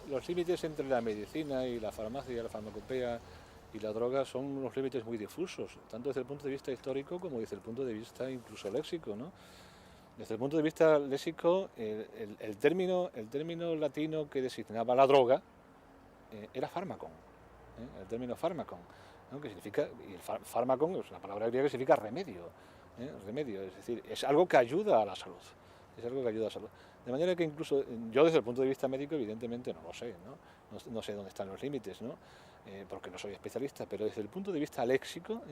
Los límites entre la medicina y la farmacia, la farmacopea y la droga son unos límites muy difusos, tanto desde el punto de vista histórico como desde el punto de vista incluso léxico, ¿no? Desde el punto de vista léxico, el término latino que designaba la droga era fármacon, el término fármacon, ¿no? Que significa, y el fármacon es una palabra griega que significa remedio, remedio, es decir, es algo que ayuda a la salud. Es algo que ayuda a la salud. De manera que incluso yo desde el punto de vista médico evidentemente no lo sé, no sé dónde están los límites, ¿no? Porque no soy especialista, pero desde el punto de vista léxico,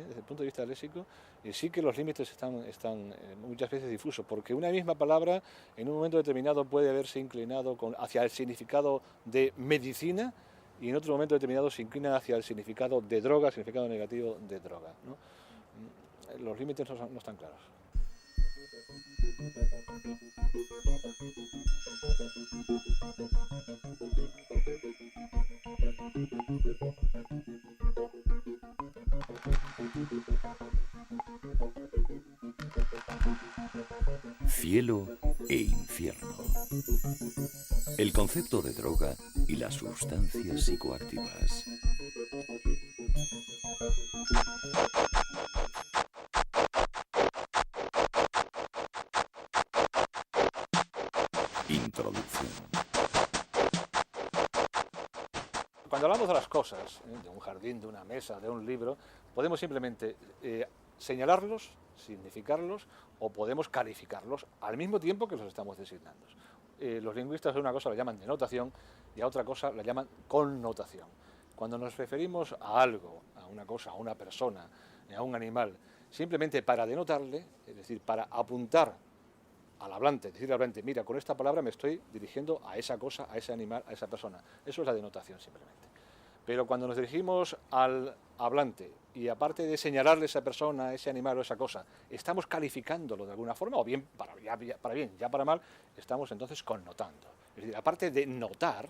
sí que los límites están muchas veces difusos, porque una misma palabra en un momento determinado puede haberse inclinado hacia el significado de medicina y en otro momento determinado se inclina hacia el significado de droga, significado negativo de droga, ¿no? Los límites no están claros. Cielo e infierno. El concepto de droga y las sustancias psicoactivas. Introducción. Cuando hablamos de las cosas, de un jardín, de una mesa, de un libro, podemos simplemente señalarlos, significarlos o podemos calificarlos al mismo tiempo que los estamos designando. Los lingüistas a una cosa la llaman denotación y a otra cosa la llaman connotación. Cuando nos referimos a algo, a una cosa, a una persona, a un animal, simplemente para denotarle, es decir, para apuntar al hablante, decirle al hablante, mira, con esta palabra me estoy dirigiendo a esa cosa, a ese animal, a esa persona. Eso es la denotación simplemente. Pero cuando nos dirigimos al hablante y aparte de señalarle a esa persona, a ese animal o esa cosa, estamos calificándolo de alguna forma, o bien para bien, ya para mal, estamos entonces connotando. Es decir, aparte de notar,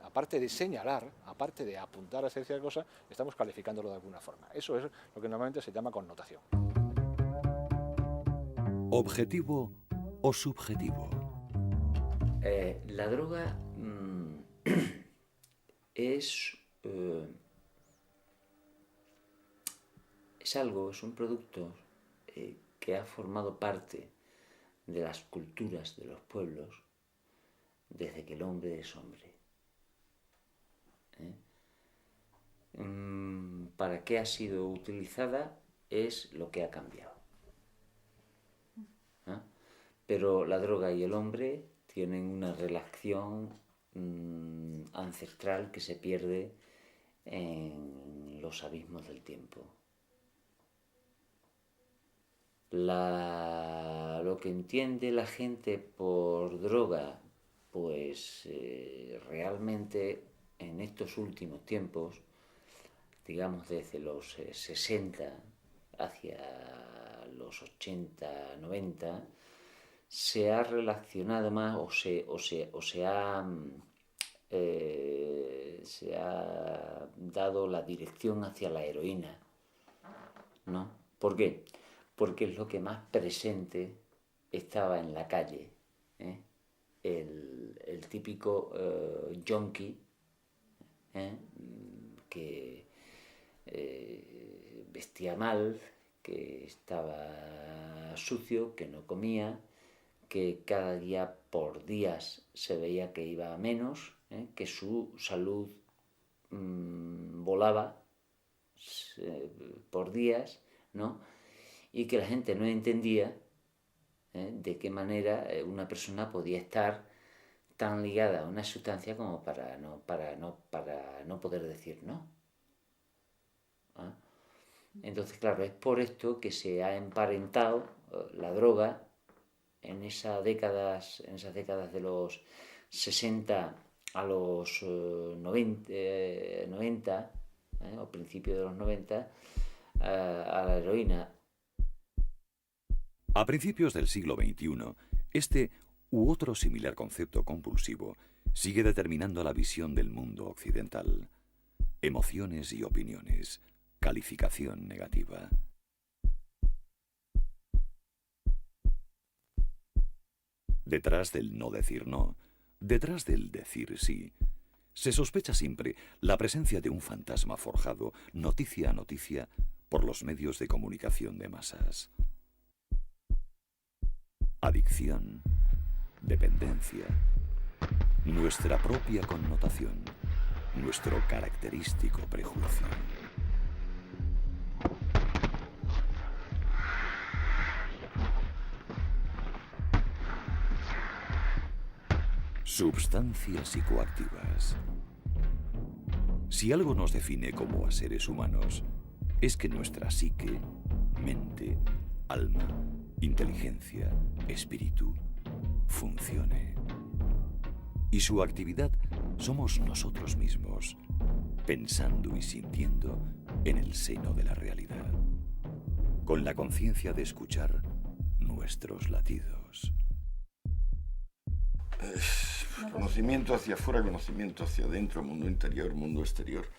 aparte de señalar, aparte de apuntar a cierta cosa, estamos calificándolo de alguna forma. Eso es lo que normalmente se llama connotación. Objetivo o subjetivo. La droga es algo, es un producto que ha formado parte de las culturas de los pueblos desde que el hombre es hombre. ¿Para qué ha sido utilizada? Es lo que ha cambiado. Pero la droga y el hombre tienen una relación ancestral que se pierde en los abismos del tiempo. Lo que entiende la gente por droga, pues realmente en estos últimos tiempos, digamos desde los 60 hacia los 80, 90, se ha relacionado más o se ha dado la dirección hacia la heroína, ¿no? ¿Por qué? Porque es lo que más presente estaba en la calle, ¿eh? El típico yonki, que vestía mal, que estaba sucio, que no comía, que cada día por días se veía que iba a menos, que su salud volaba por días, ¿no? Y que la gente no entendía de qué manera una persona podía estar tan ligada a una sustancia como para no poder decir no. Entonces, claro, es por esto que se ha emparentado la droga en esas décadas de los 60 a los 90 o principios de los 90, a la heroína. A principios del siglo XXI, este u otro similar concepto compulsivo sigue determinando la visión del mundo occidental. Emociones y opiniones. Calificación negativa. Detrás del no decir no, detrás del decir sí, se sospecha siempre la presencia de un fantasma forjado, noticia a noticia, por los medios de comunicación de masas. Adicción, dependencia, nuestra propia connotación, nuestro característico prejuicio. Substancias psicoactivas. Si algo nos define como a seres humanos, es que nuestra psique, mente, alma, inteligencia, espíritu, funcione. Y su actividad somos nosotros mismos, pensando y sintiendo en el seno de la realidad, con la conciencia de escuchar nuestros latidos. Conocimiento hacia afuera, conocimiento hacia adentro, mundo interior, mundo exterior.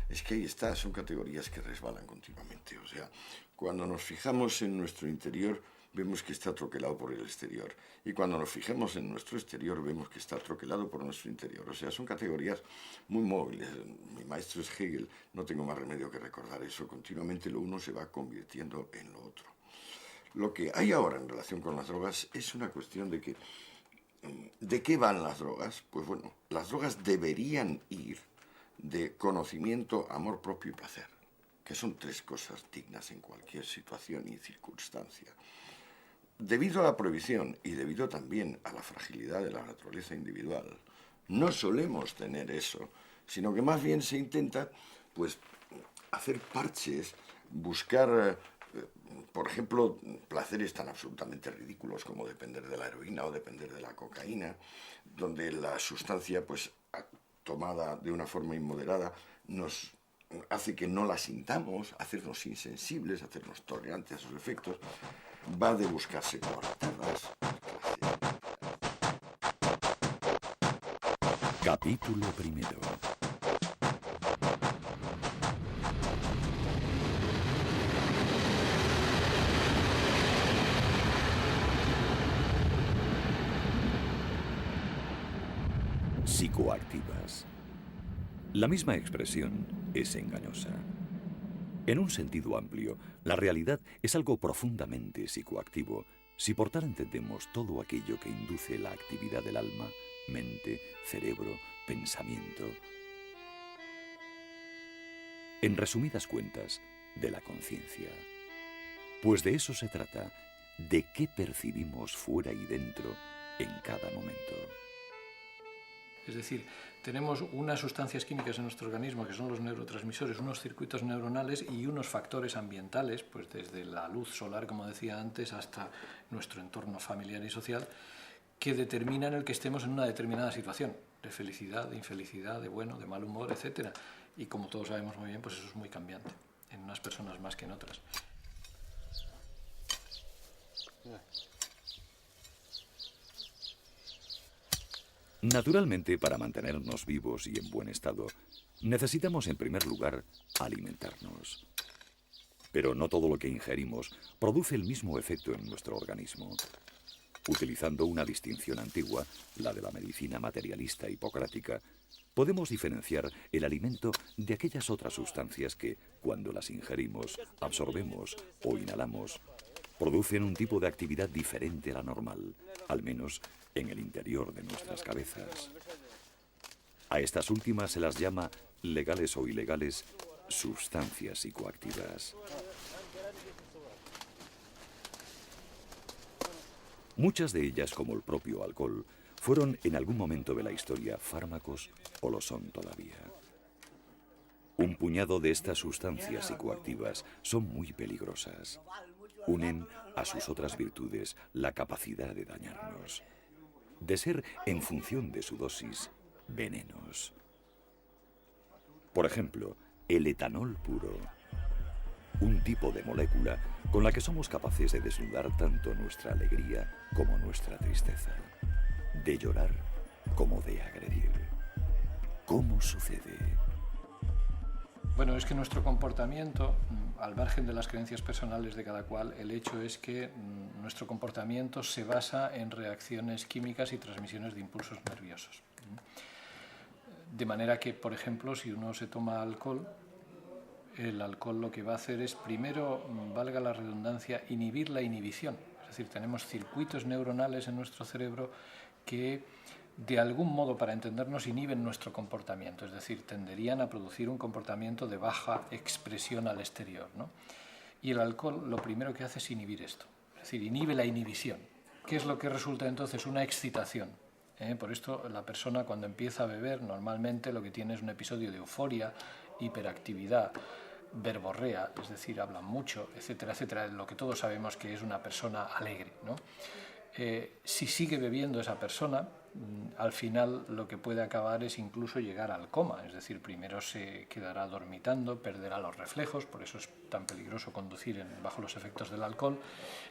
Es que ahí está, son categorías que resbalan continuamente. O sea, cuando nos fijamos en nuestro interior, vemos que está troquelado por el exterior. Y cuando nos fijemos en nuestro exterior, vemos que está troquelado por nuestro interior. O sea, son categorías muy móviles. Mi maestro es Hegel, no tengo más remedio que recordar eso. Continuamente lo uno se va convirtiendo en lo otro. Lo que hay ahora en relación con las drogas es una cuestión de que ¿de qué van las drogas? Pues bueno, las drogas deberían ir de conocimiento, amor propio y placer, que son tres cosas dignas en cualquier situación y circunstancia. Debido a la prohibición y debido también a la fragilidad de la naturaleza individual, no solemos tener eso, sino que más bien se intenta, pues, hacer parches, buscar, por ejemplo, placeres tan absolutamente ridículos como depender de la heroína o depender de la cocaína, donde la sustancia, pues, tomada de una forma inmoderada, nos hace que no la sintamos, hacernos insensibles, hacernos tolerantes a sus efectos. Va de buscarse coartadas. Capítulo primero. Psicoactivas. La misma expresión es engañosa. En un sentido amplio, la realidad es algo profundamente psicoactivo, si por tal entendemos todo aquello que induce la actividad del alma, mente, cerebro, pensamiento. En resumidas cuentas, de la conciencia. Pues de eso se trata, de qué percibimos fuera y dentro en cada momento. Es decir, tenemos unas sustancias químicas en nuestro organismo que son los neurotransmisores, unos circuitos neuronales y unos factores ambientales, pues desde la luz solar, como decía antes, hasta nuestro entorno familiar y social, que determinan el que estemos en una determinada situación, de felicidad, de infelicidad, de bueno, de mal humor, etc. Y como todos sabemos muy bien, pues eso es muy cambiante, en unas personas más que en otras. Naturalmente, para mantenernos vivos y en buen estado, necesitamos en primer lugar alimentarnos. Pero no todo lo que ingerimos produce el mismo efecto en nuestro organismo. Utilizando una distinción antigua, la de la medicina materialista hipocrática, podemos diferenciar el alimento de aquellas otras sustancias que, cuando las ingerimos, absorbemos o inhalamos, producen un tipo de actividad diferente a la normal, al menos en el interior de nuestras cabezas. A estas últimas se las llama, legales o ilegales, sustancias psicoactivas. Muchas de ellas, como el propio alcohol, fueron en algún momento de la historia fármacos o lo son todavía. Un puñado de estas sustancias psicoactivas son muy peligrosas. Unen a sus otras virtudes la capacidad de dañarnos, de ser, en función de su dosis, venenos. Por ejemplo, el etanol puro. un tipo de molécula con la que somos capaces de desnudar tanto nuestra alegría como nuestra tristeza, de llorar como de agredir. ¿Cómo sucede? Bueno, es que nuestro comportamiento, al margen de las creencias personales de cada cual, el hecho es que nuestro comportamiento se basa en reacciones químicas y transmisiones de impulsos nerviosos. De manera que, por ejemplo, si uno se toma alcohol, el alcohol lo que va a hacer es, primero, valga la redundancia, inhibir la inhibición. Es decir, tenemos circuitos neuronales en nuestro cerebro que, de algún modo, para entendernos, inhiben nuestro comportamiento. Es decir, tenderían a producir un comportamiento de baja expresión al exterior, ¿no? Y el alcohol lo primero que hace es inhibir esto. Es decir, inhibe la inhibición. ¿Qué es lo que resulta entonces? Una excitación. Por esto, la persona cuando empieza a beber, normalmente lo que tiene es un episodio de euforia, hiperactividad, verborrea, es decir, habla mucho, etcétera, etcétera, lo que todos sabemos que es una persona alegre, ¿no? Si sigue bebiendo esa persona, al final lo que puede acabar es incluso llegar al coma, es decir, primero se quedará dormitando, perderá los reflejos, por eso es tan peligroso conducir bajo los efectos del alcohol,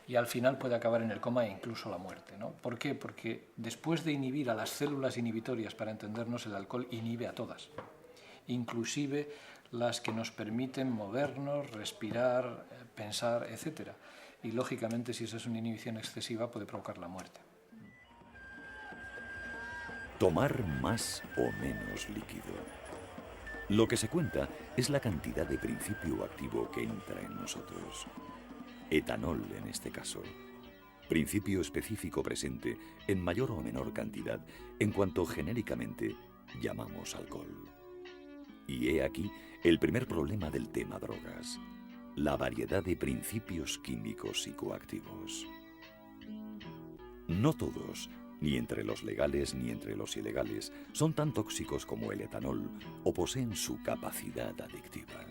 y al final puede acabar en el coma e incluso la muerte, ¿no? ¿Por qué? Porque después de inhibir a las células inhibitorias, para entendernos, el alcohol inhibe a todas, inclusive las que nos permiten movernos, respirar, pensar, etc. Y lógicamente, si esa es una inhibición excesiva, puede provocar la muerte. Tomar más o menos líquido. Lo que se cuenta es la cantidad de principio activo que entra en nosotros. Etanol en este caso. Principio específico presente en mayor o menor cantidad en cuanto genéricamente llamamos alcohol. Y he aquí el primer problema del tema drogas: la variedad de principios químicos psicoactivos. No todos, ni entre los legales ni entre los ilegales, son tan tóxicos como el etanol o poseen su capacidad adictiva.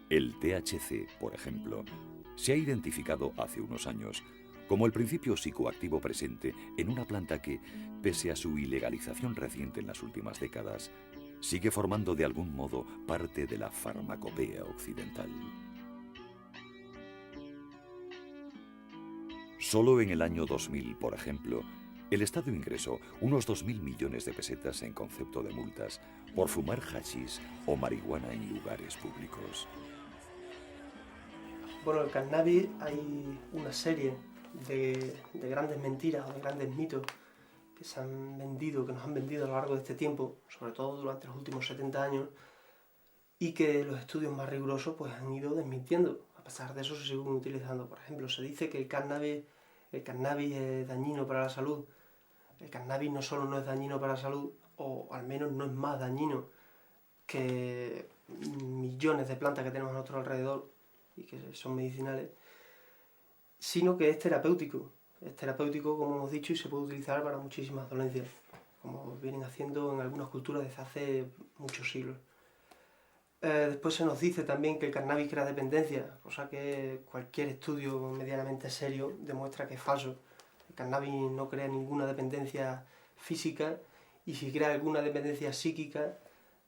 El THC, por ejemplo, se ha identificado hace unos años como el principio psicoactivo presente en una planta que, pese a su ilegalización reciente en las últimas décadas, sigue formando de algún modo parte de la farmacopea occidental. Solo en el año 2000, por ejemplo, el Estado ingresó unos 2.000 millones de pesetas en concepto de multas por fumar hachís o marihuana en lugares públicos. Bueno, el cannabis hay una serie de grandes mentiras o de grandes mitos que se han vendido, que nos han vendido a lo largo de este tiempo, sobre todo durante los últimos 70 años, y que los estudios más rigurosos pues han ido desmintiendo. A pesar de eso se siguen utilizando. Por ejemplo, se dice que el cannabis es dañino para la salud. El cannabis no solo no es dañino para la salud, o al menos no es más dañino que millones de plantas que tenemos a nuestro alrededor y que son medicinales, sino que es terapéutico. Es terapéutico, como hemos dicho, y se puede utilizar para muchísimas dolencias, como vienen haciendo en algunas culturas desde hace muchos siglos. Después se nos dice también que el cannabis crea dependencia, cosa que cualquier estudio medianamente serio demuestra que es falso. El cannabis no crea ninguna dependencia física, y si crea alguna dependencia psíquica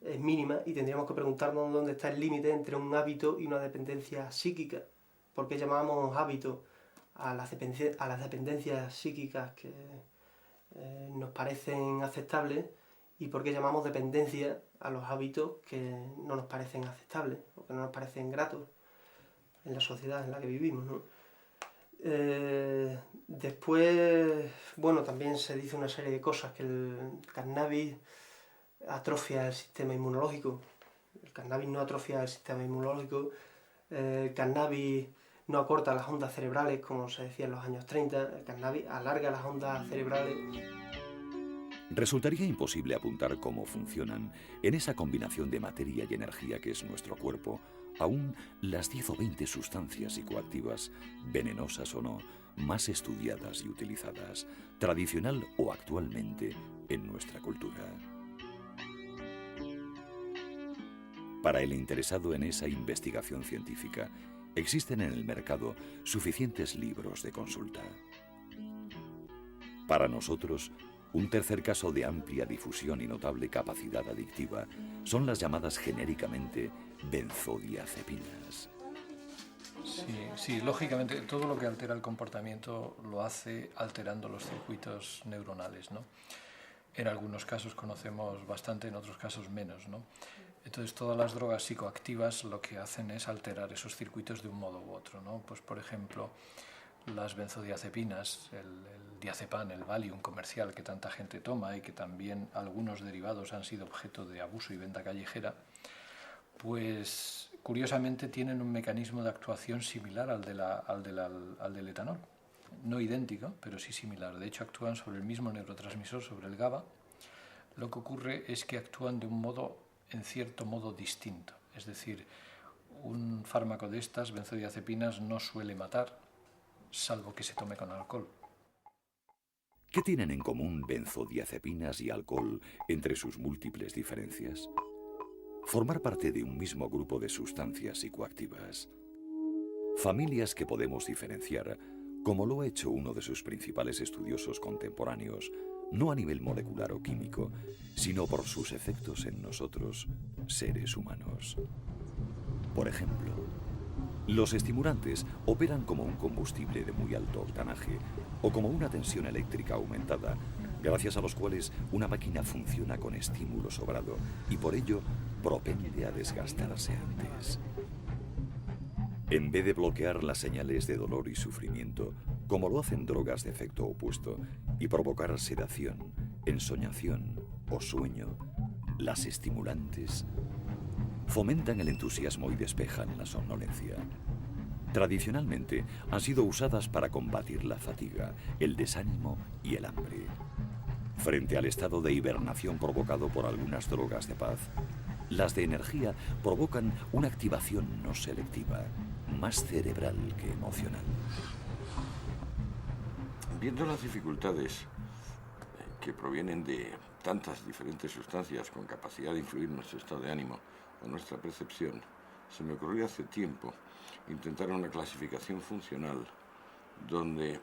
es mínima, y tendríamos que preguntarnos dónde está el límite entre un hábito y una dependencia psíquica. ¿Por qué llamamos hábito a las dependencias psíquicas que nos parecen aceptables, y por qué llamamos dependencia a los hábitos que no nos parecen aceptables o que no nos parecen gratos en la sociedad en la que vivimos, ¿no? Después, bueno, también se dice una serie de cosas, que el cannabis atrofia el sistema inmunológico. El cannabis no atrofia el sistema inmunológico. El cannabis no acorta las ondas cerebrales, como se decía en los años 30. El cannabis alarga las ondas cerebrales. Resultaría imposible apuntar cómo funcionan, en esa combinación de materia y energía que es nuestro cuerpo, aún las 10 o 20 sustancias psicoactivas, venenosas o no, más estudiadas y utilizadas, tradicional o actualmente, en nuestra cultura. Para el interesado en esa investigación científica, existen en el mercado suficientes libros de consulta. Para nosotros, Un tercer caso de amplia difusión y notable capacidad adictiva son las llamadas genéricamente benzodiazepinas. Sí, lógicamente todo lo que altera el comportamiento lo hace alterando los circuitos neuronales, ¿no? En algunos casos conocemos bastante, en otros casos menos, ¿no? Entonces todas las drogas psicoactivas lo que hacen es alterar esos circuitos de un modo u otro, ¿no? Pues por ejemplo, las benzodiazepinas, el diazepam, el Valium comercial que tanta gente toma y que también algunos derivados han sido objeto de abuso y venta callejera, pues curiosamente tienen un mecanismo de actuación similar al del etanol. No idéntico, pero sí similar. De hecho, actúan sobre el mismo neurotransmisor, sobre el GABA. Lo que ocurre es que actúan de un modo, en cierto modo, distinto. Es decir, un fármaco de estas, benzodiazepinas, no suele matar, salvo que se tome con alcohol. ¿Qué tienen en común benzodiazepinas y alcohol entre sus múltiples diferencias? Formar parte de un mismo grupo de sustancias psicoactivas. Familias que podemos diferenciar, como lo ha hecho uno de sus principales estudiosos contemporáneos, no a nivel molecular o químico, sino por sus efectos en nosotros, seres humanos. Por ejemplo, los estimulantes operan como un combustible de muy alto octanaje o como una tensión eléctrica aumentada, gracias a los cuales una máquina funciona con estímulo sobrado y por ello propende a desgastarse antes. En vez de bloquear las señales de dolor y sufrimiento, como lo hacen drogas de efecto opuesto, y provocar sedación, ensoñación o sueño, las estimulantes fomentan el entusiasmo y despejan la somnolencia. Tradicionalmente han sido usadas para combatir la fatiga, el desánimo y el hambre. Frente al estado de hibernación provocado por algunas drogas de paz, las de energía provocan una activación no selectiva, más cerebral que emocional. Viendo las dificultades que provienen de tantas diferentes sustancias con capacidad de influir en nuestro estado de ánimo o nuestra percepción, se me ocurrió hace tiempo intentar una clasificación funcional donde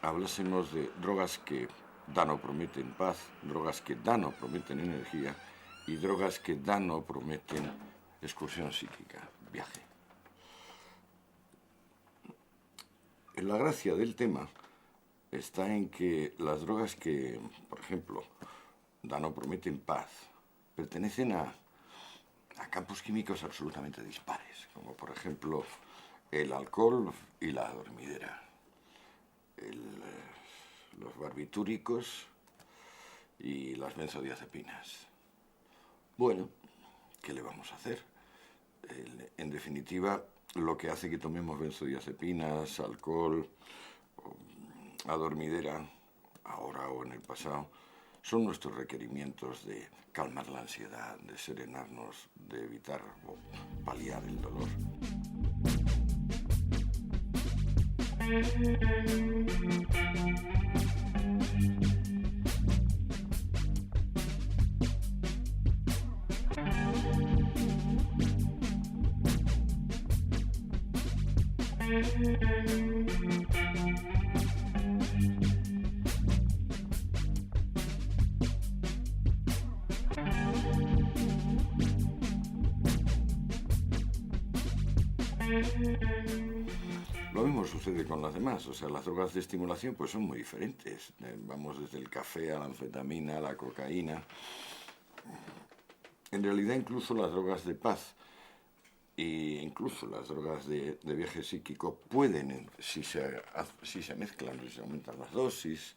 hablásemos de drogas que dan o prometen paz, drogas que dan o prometen energía y drogas que dan o prometen excursión psíquica, viaje. La gracia del tema está en que las drogas que, por ejemplo, dan o prometen paz, pertenecen a campos químicos absolutamente dispares, como por ejemplo el alcohol y la dormidera, los barbitúricos y las benzodiazepinas. Bueno, ¿qué le vamos a hacer? En definitiva, lo que hace que tomemos benzodiazepinas, alcohol, adormidera, ahora o en el pasado, son nuestros requerimientos de calmar la ansiedad, de serenarnos, de evitar o paliar el dolor. Lo mismo sucede con las demás, o sea, las drogas de estimulación pues son muy diferentes. Vamos desde el café a la anfetamina, a la cocaína. En realidad incluso las drogas de paz e incluso las drogas de viaje psíquico pueden, si se mezclan, si se aumentan las dosis,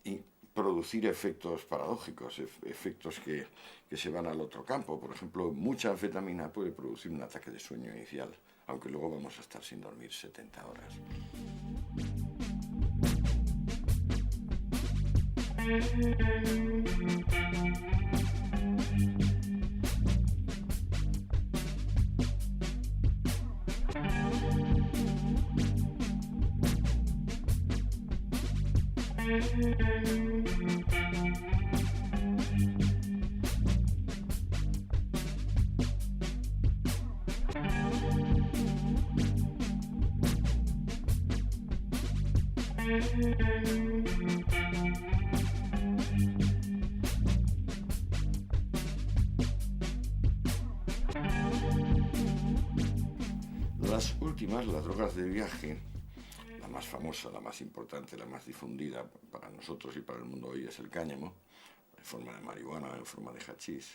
y producir efectos paradójicos, efectos que se van al otro campo. Por ejemplo, mucha anfetamina puede producir un ataque de sueño inicial, aunque luego vamos a estar sin dormir 70 horas. Las últimas, las drogas de viaje, la más famosa, la más importante, la más difundida para nosotros y para el mundo hoy es el cáñamo, en forma de marihuana, en forma de hachís.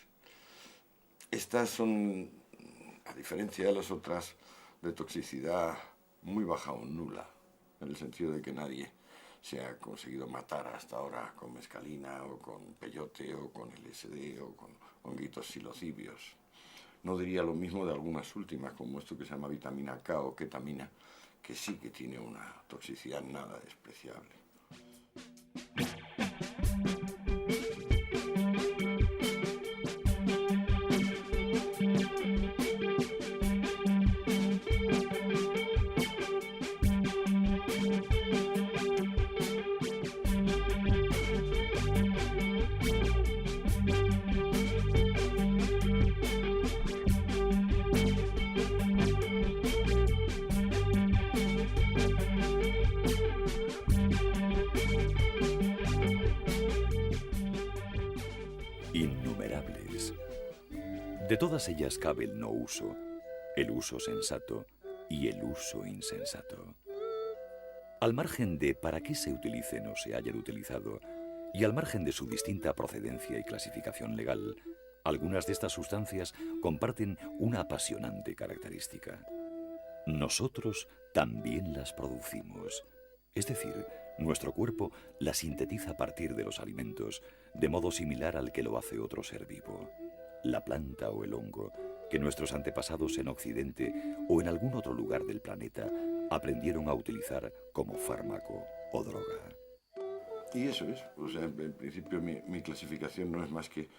Estas son, a diferencia de las otras, de toxicidad muy baja o nula, en el sentido de que nadie se ha conseguido matar hasta ahora con mescalina o con peyote o con LSD o con honguitos psilocibios. No diría lo mismo de algunas últimas, como esto que se llama vitamina K o ketamina, que sí que tiene una toxicidad nada despreciable. Innumerables. De todas ellas cabe el no uso, el uso sensato y el uso insensato. Al margen de para qué se utilicen o se hayan utilizado, y al margen de su distinta procedencia y clasificación legal, algunas de estas sustancias comparten una apasionante característica. Nosotros también las producimos, es decir, nuestro cuerpo las sintetiza a partir de los alimentos, de modo similar al que lo hace otro ser vivo, la planta o el hongo, que nuestros antepasados en Occidente o en algún otro lugar del planeta aprendieron a utilizar como fármaco o droga. Y eso es, o sea, en principio mi clasificación no es más que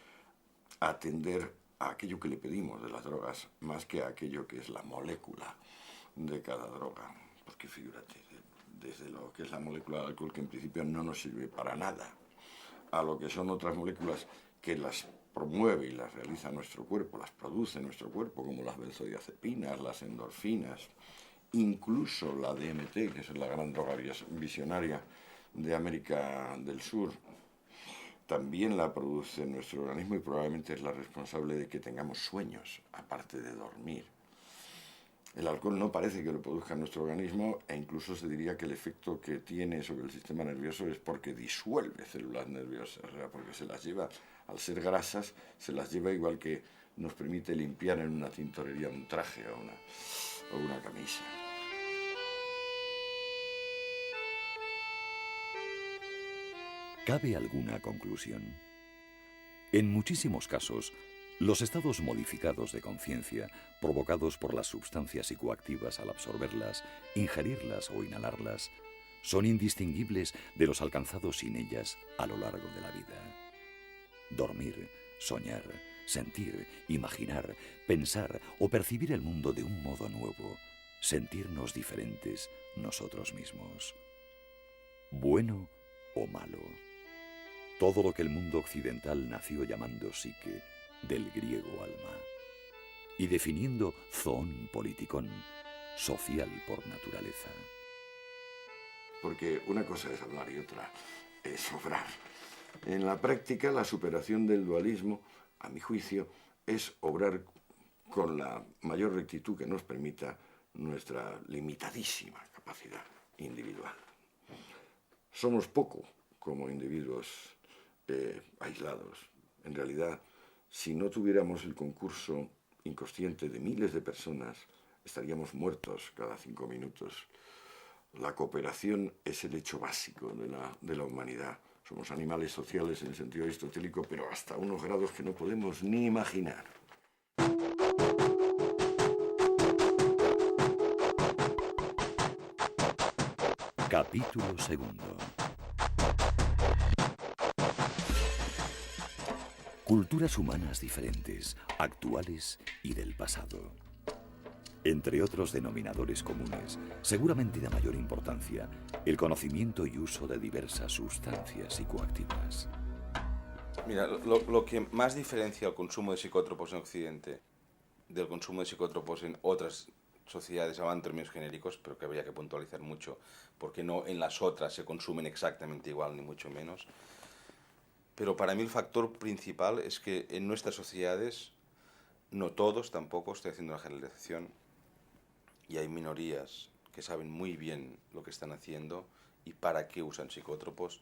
atender a aquello que le pedimos de las drogas, más que a aquello que es la molécula de cada droga. Porque figúrate, desde lo que es la molécula del alcohol, que en principio no nos sirve para nada, a lo que son otras moléculas que las promueve y las realiza nuestro cuerpo, las produce nuestro cuerpo, como las benzodiazepinas, las endorfinas, incluso la DMT, que es la gran droga visionaria de América del Sur, también la produce nuestro organismo y probablemente es la responsable de que tengamos sueños, aparte de dormir. El alcohol no parece que lo produzca en nuestro organismo e incluso se diría que el efecto que tiene sobre el sistema nervioso es porque disuelve células nerviosas, o sea, porque se las lleva, al ser grasas, se las lleva igual que nos permite limpiar en una tintorería un traje o una camisa. ¿Cabe alguna conclusión? En muchísimos casos, los estados modificados de conciencia, provocados por las sustancias psicoactivas al absorberlas, ingerirlas o inhalarlas, son indistinguibles de los alcanzados sin ellas a lo largo de la vida. Dormir, soñar, sentir, imaginar, pensar o percibir el mundo de un modo nuevo, sentirnos diferentes nosotros mismos. Bueno o malo. Todo lo que el mundo occidental nació llamando psique, del griego alma, y definiendo zoon politikon, social por naturaleza. Porque una cosa es hablar y otra es obrar. En la práctica, la superación del dualismo, a mi juicio, es obrar con la mayor rectitud que nos permita nuestra limitadísima capacidad individual. Somos poco como individuos aislados. En realidad, si no tuviéramos el concurso inconsciente de miles de personas, estaríamos muertos cada 5 minutos. La cooperación es el hecho básico de la humanidad. Somos animales sociales en sentido aristotélico, pero hasta unos grados que no podemos ni imaginar. Capítulo 2. Culturas humanas diferentes, actuales y del pasado. Entre otros denominadores comunes, seguramente de mayor importancia, el conocimiento y uso de diversas sustancias psicoactivas. Mira, lo que más diferencia el consumo de psicótropos en Occidente del consumo de psicótropos en otras sociedades, hablan en términos genéricos, pero que habría que puntualizar mucho, porque no en las otras se consumen exactamente igual, ni mucho menos. Pero para mí el factor principal es que en nuestras sociedades, no todos tampoco, estoy haciendo una generalización, y hay minorías que saben muy bien lo que están haciendo y para qué usan psicótropos.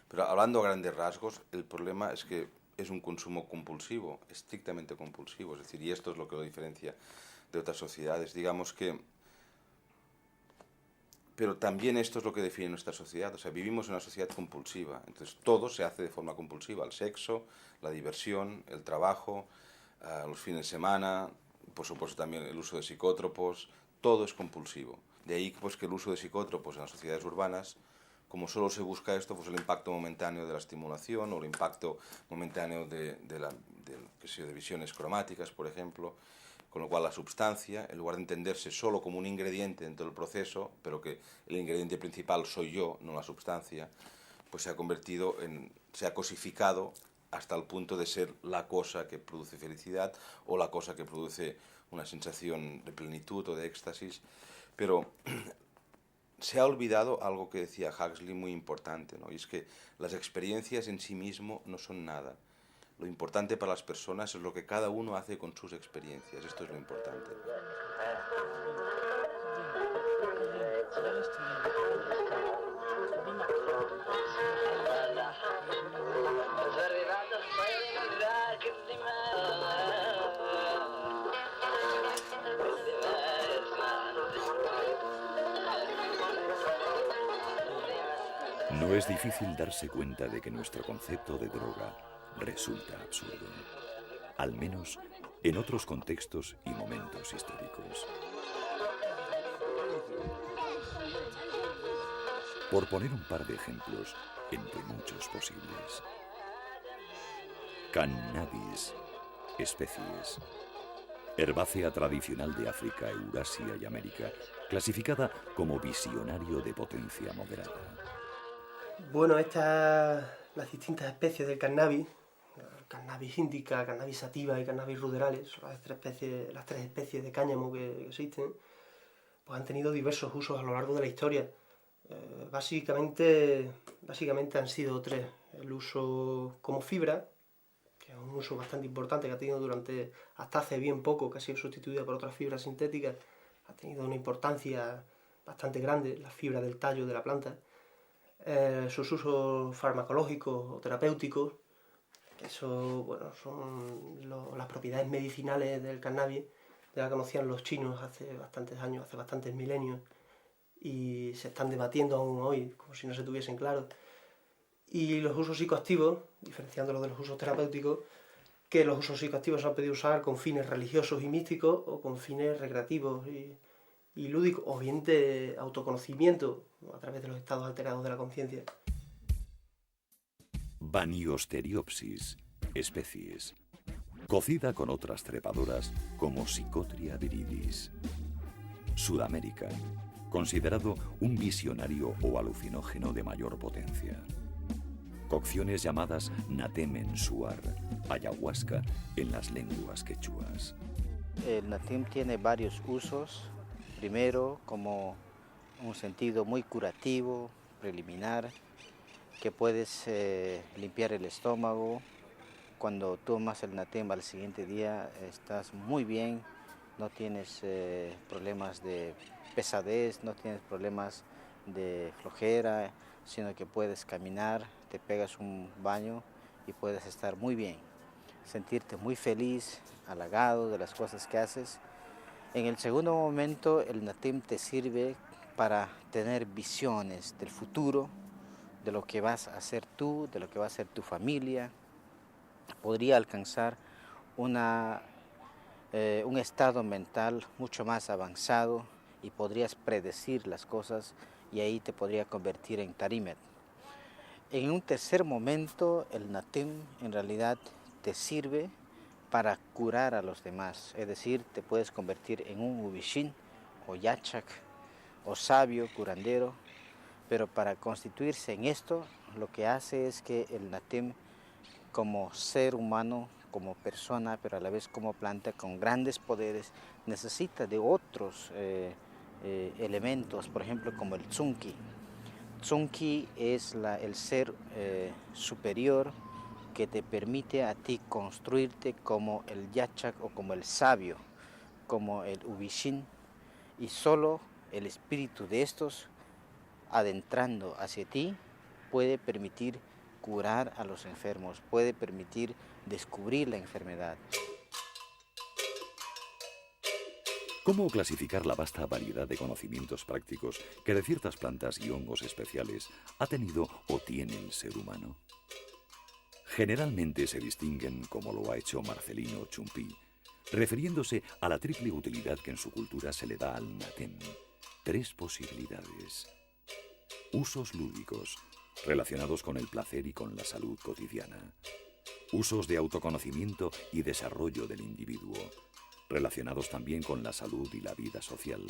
Pero hablando a grandes rasgos, el problema es que es un consumo compulsivo, estrictamente compulsivo, es decir, y esto es lo que lo diferencia de otras sociedades, digamos que... Pero también esto es lo que define nuestra sociedad, o sea, vivimos en una sociedad compulsiva, entonces todo se hace de forma compulsiva, el sexo, la diversión, el trabajo, los fines de semana, por supuesto también el uso de psicótropos, todo es compulsivo. De ahí pues, que el uso de psicótropos en las sociedades urbanas, como solo se busca esto, pues el impacto momentáneo de la estimulación o el impacto momentáneo de visiones cromáticas, por ejemplo, con lo cual la sustancia, en lugar de entenderse solo como un ingrediente dentro del proceso, pero que el ingrediente principal soy yo, no la sustancia, pues se ha cosificado hasta el punto de ser la cosa que produce felicidad o la cosa que produce una sensación de plenitud o de éxtasis. Pero se ha olvidado algo que decía Huxley muy importante, ¿no? Y es que las experiencias en sí mismo no son nada. Lo importante para las personas es lo que cada uno hace con sus experiencias. Esto es lo importante. No es difícil darse cuenta de que nuestro concepto de droga resulta absurdo, al menos en otros contextos y momentos históricos. Por poner un par de ejemplos entre muchos posibles. Cannabis, especies. Herbácea tradicional de África, Eurasia y América, clasificada como visionario de potencia moderada. Bueno, las distintas especies del cannabis, cannabis indica, cannabis sativa y cannabis ruderalis, son las tres especies de cáñamo que existen, pues han tenido diversos usos a lo largo de la historia. Básicamente han sido tres. El uso como fibra, que es un uso bastante importante que ha tenido hasta hace bien poco, que ha sido sustituida por otras fibras sintéticas, ha tenido una importancia bastante grande, la fibra del tallo de la planta. Sus usos farmacológicos o terapéuticos, que eso, bueno, son las propiedades medicinales del cannabis, ya la conocían los chinos hace bastantes años, hace bastantes milenios, y se están debatiendo aún hoy, como si no se tuviesen claro. Y los usos psicoactivos, diferenciándolos de los usos terapéuticos, que los usos psicoactivos se han podido usar con fines religiosos y místicos o con fines recreativos y lúdicos, o bien de autoconocimiento a través de los estados alterados de la conciencia. Baniosteriopsis, especies. Cocida con otras trepadoras como Psychotria viridis. Sudamérica, considerado un visionario o alucinógeno de mayor potencia. Cocciones llamadas natem en suar, ayahuasca en las lenguas quechuas. El natem tiene varios usos. Primero, como un sentido muy curativo, preliminar, que puedes limpiar el estómago. Cuando tomas el natem al siguiente día estás muy bien, no tienes problemas de pesadez, no tienes problemas de flojera, sino que puedes caminar, te pegas un baño y puedes estar muy bien, sentirte muy feliz, halagado de las cosas que haces. En el segundo momento, el natem te sirve para tener visiones del futuro, de lo que vas a hacer tú, de lo que va a hacer tu familia. Podría alcanzar un estado mental mucho más avanzado y podrías predecir las cosas y ahí te podría convertir en tarimet. En un tercer momento, el natem en realidad te sirve para curar a los demás, es decir, te puedes convertir en un ubishin o yachak o sabio, curandero, pero para constituirse en esto, lo que hace es que el natem, como ser humano, como persona, pero a la vez como planta con grandes poderes, necesita de otros elementos, por ejemplo, como el tsunki. Tsunki es el ser superior que te permite a ti construirte como el yachak o como el sabio, como el ubishin, y solo el espíritu de estos, adentrando hacia ti, puede permitir curar a los enfermos, puede permitir descubrir la enfermedad. ¿Cómo clasificar la vasta variedad de conocimientos prácticos que de ciertas plantas y hongos especiales ha tenido o tiene el ser humano? Generalmente se distinguen, como lo ha hecho Marcelino Chumpy, refiriéndose a la triple utilidad que en su cultura se le da al natén. 3 posibilidades. Usos lúdicos, relacionados con el placer y con la salud cotidiana. Usos de autoconocimiento y desarrollo del individuo, relacionados también con la salud y la vida social.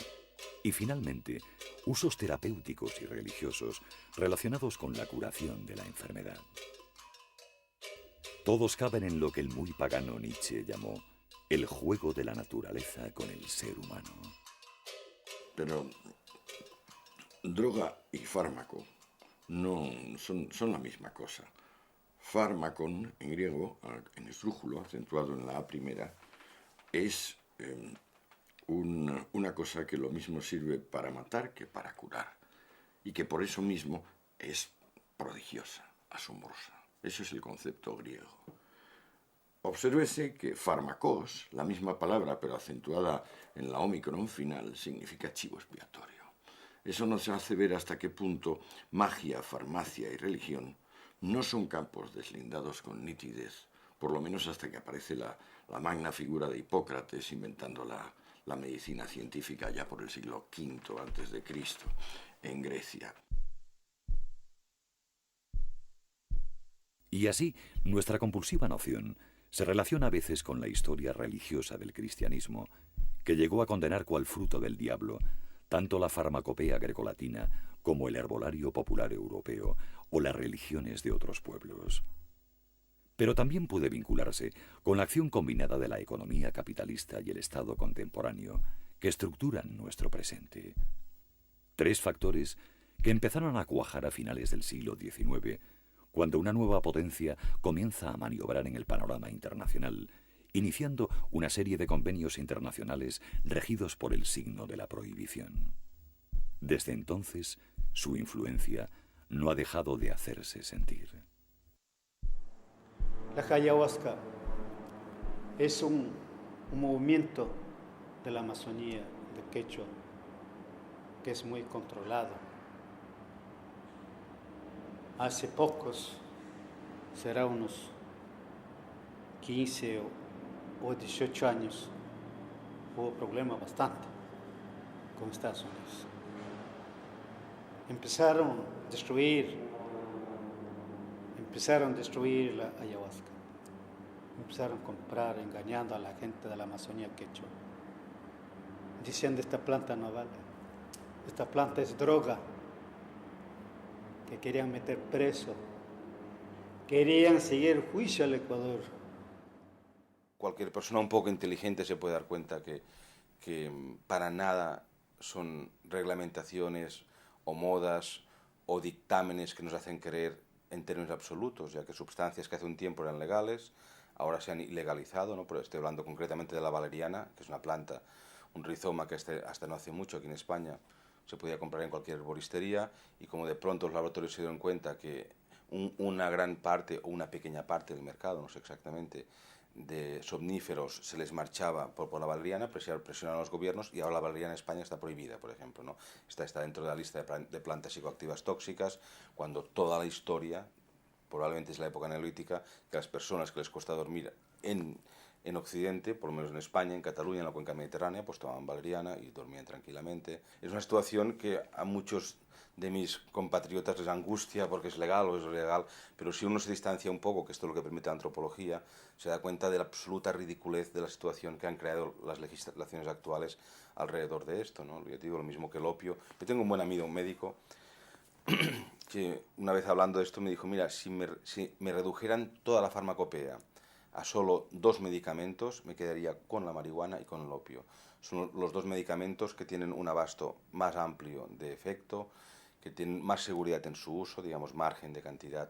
Y finalmente, usos terapéuticos y religiosos relacionados con la curación de la enfermedad. Todos caben en lo que el muy pagano Nietzsche llamó el juego de la naturaleza con el ser humano. Pero droga y fármaco no son la misma cosa. Fármacon, en griego, en esdrújulo, acentuado en la A primera, es una cosa que lo mismo sirve para matar que para curar, y que por eso mismo es prodigiosa, asombrosa. Ese es el concepto griego. Obsérvese que fármacos, la misma palabra pero acentuada en la ómicron final, significa chivo expiatorio. Eso nos hace ver hasta qué punto magia, farmacia y religión no son campos deslindados con nitidez, por lo menos hasta que aparece la magna figura de Hipócrates inventando la medicina científica ya por el siglo V a.C. en Grecia. Y así, nuestra compulsiva noción se relaciona a veces con la historia religiosa del cristianismo, que llegó a condenar cual fruto del diablo tanto la farmacopea grecolatina como el herbolario popular europeo o las religiones de otros pueblos. Pero también puede vincularse con la acción combinada de la economía capitalista y el Estado contemporáneo que estructuran nuestro presente. 3 factores que empezaron a cuajar a finales del siglo XIX, cuando una nueva potencia comienza a maniobrar en el panorama internacional, iniciando una serie de convenios internacionales regidos por el signo de la prohibición. Desde entonces, su influencia no ha dejado de hacerse sentir. La ayahuasca es un movimiento de la Amazonía de Quechua que es muy controlado. Hace pocos, será unos 15 o 18 años, hubo problemas bastante con Estados Unidos. Empezaron a destruir la ayahuasca. Empezaron a comprar, engañando a la gente de la Amazonía quechua, diciendo esta planta no vale, esta planta es droga, que querían meter preso, querían seguir el juicio al Ecuador. Cualquier persona un poco inteligente se puede dar cuenta que para nada son reglamentaciones o modas o dictámenes que nos hacen creer en términos absolutos, ya que sustancias que hace un tiempo eran legales, ahora se han ilegalizado, ¿no? Pero estoy hablando concretamente de la valeriana, que es una planta, un rizoma que hasta no hace mucho aquí en España se podía comprar en cualquier herboristería, y como de pronto los laboratorios se dieron cuenta que una gran parte o una pequeña parte del mercado, no sé exactamente, de somníferos se les marchaba por la valeriana, presionaron a los gobiernos, y ahora la valeriana en España está prohibida, por ejemplo, ¿no? Está dentro de la lista de plantas psicoactivas tóxicas, cuando toda la historia, probablemente es la época neolítica, que las personas que les cuesta dormir en Occidente, por lo menos en España, en Cataluña, en la cuenca mediterránea, pues tomaban valeriana y dormían tranquilamente. Es una situación que a muchos de mis compatriotas les angustia porque es legal o es ilegal, pero si uno se distancia un poco, que esto es lo que permite la antropología, se da cuenta de la absoluta ridiculez de la situación que han creado las legislaciones actuales alrededor de esto, ¿no? Yo digo lo mismo que el opio. Yo tengo un buen amigo, un médico, que una vez hablando de esto me dijo, mira, si me redujeran toda la farmacopea a solo 2 medicamentos, me quedaría con la marihuana y con el opio. Son los 2 medicamentos que tienen un abasto más amplio de efecto, que tienen más seguridad en su uso, digamos, margen de cantidad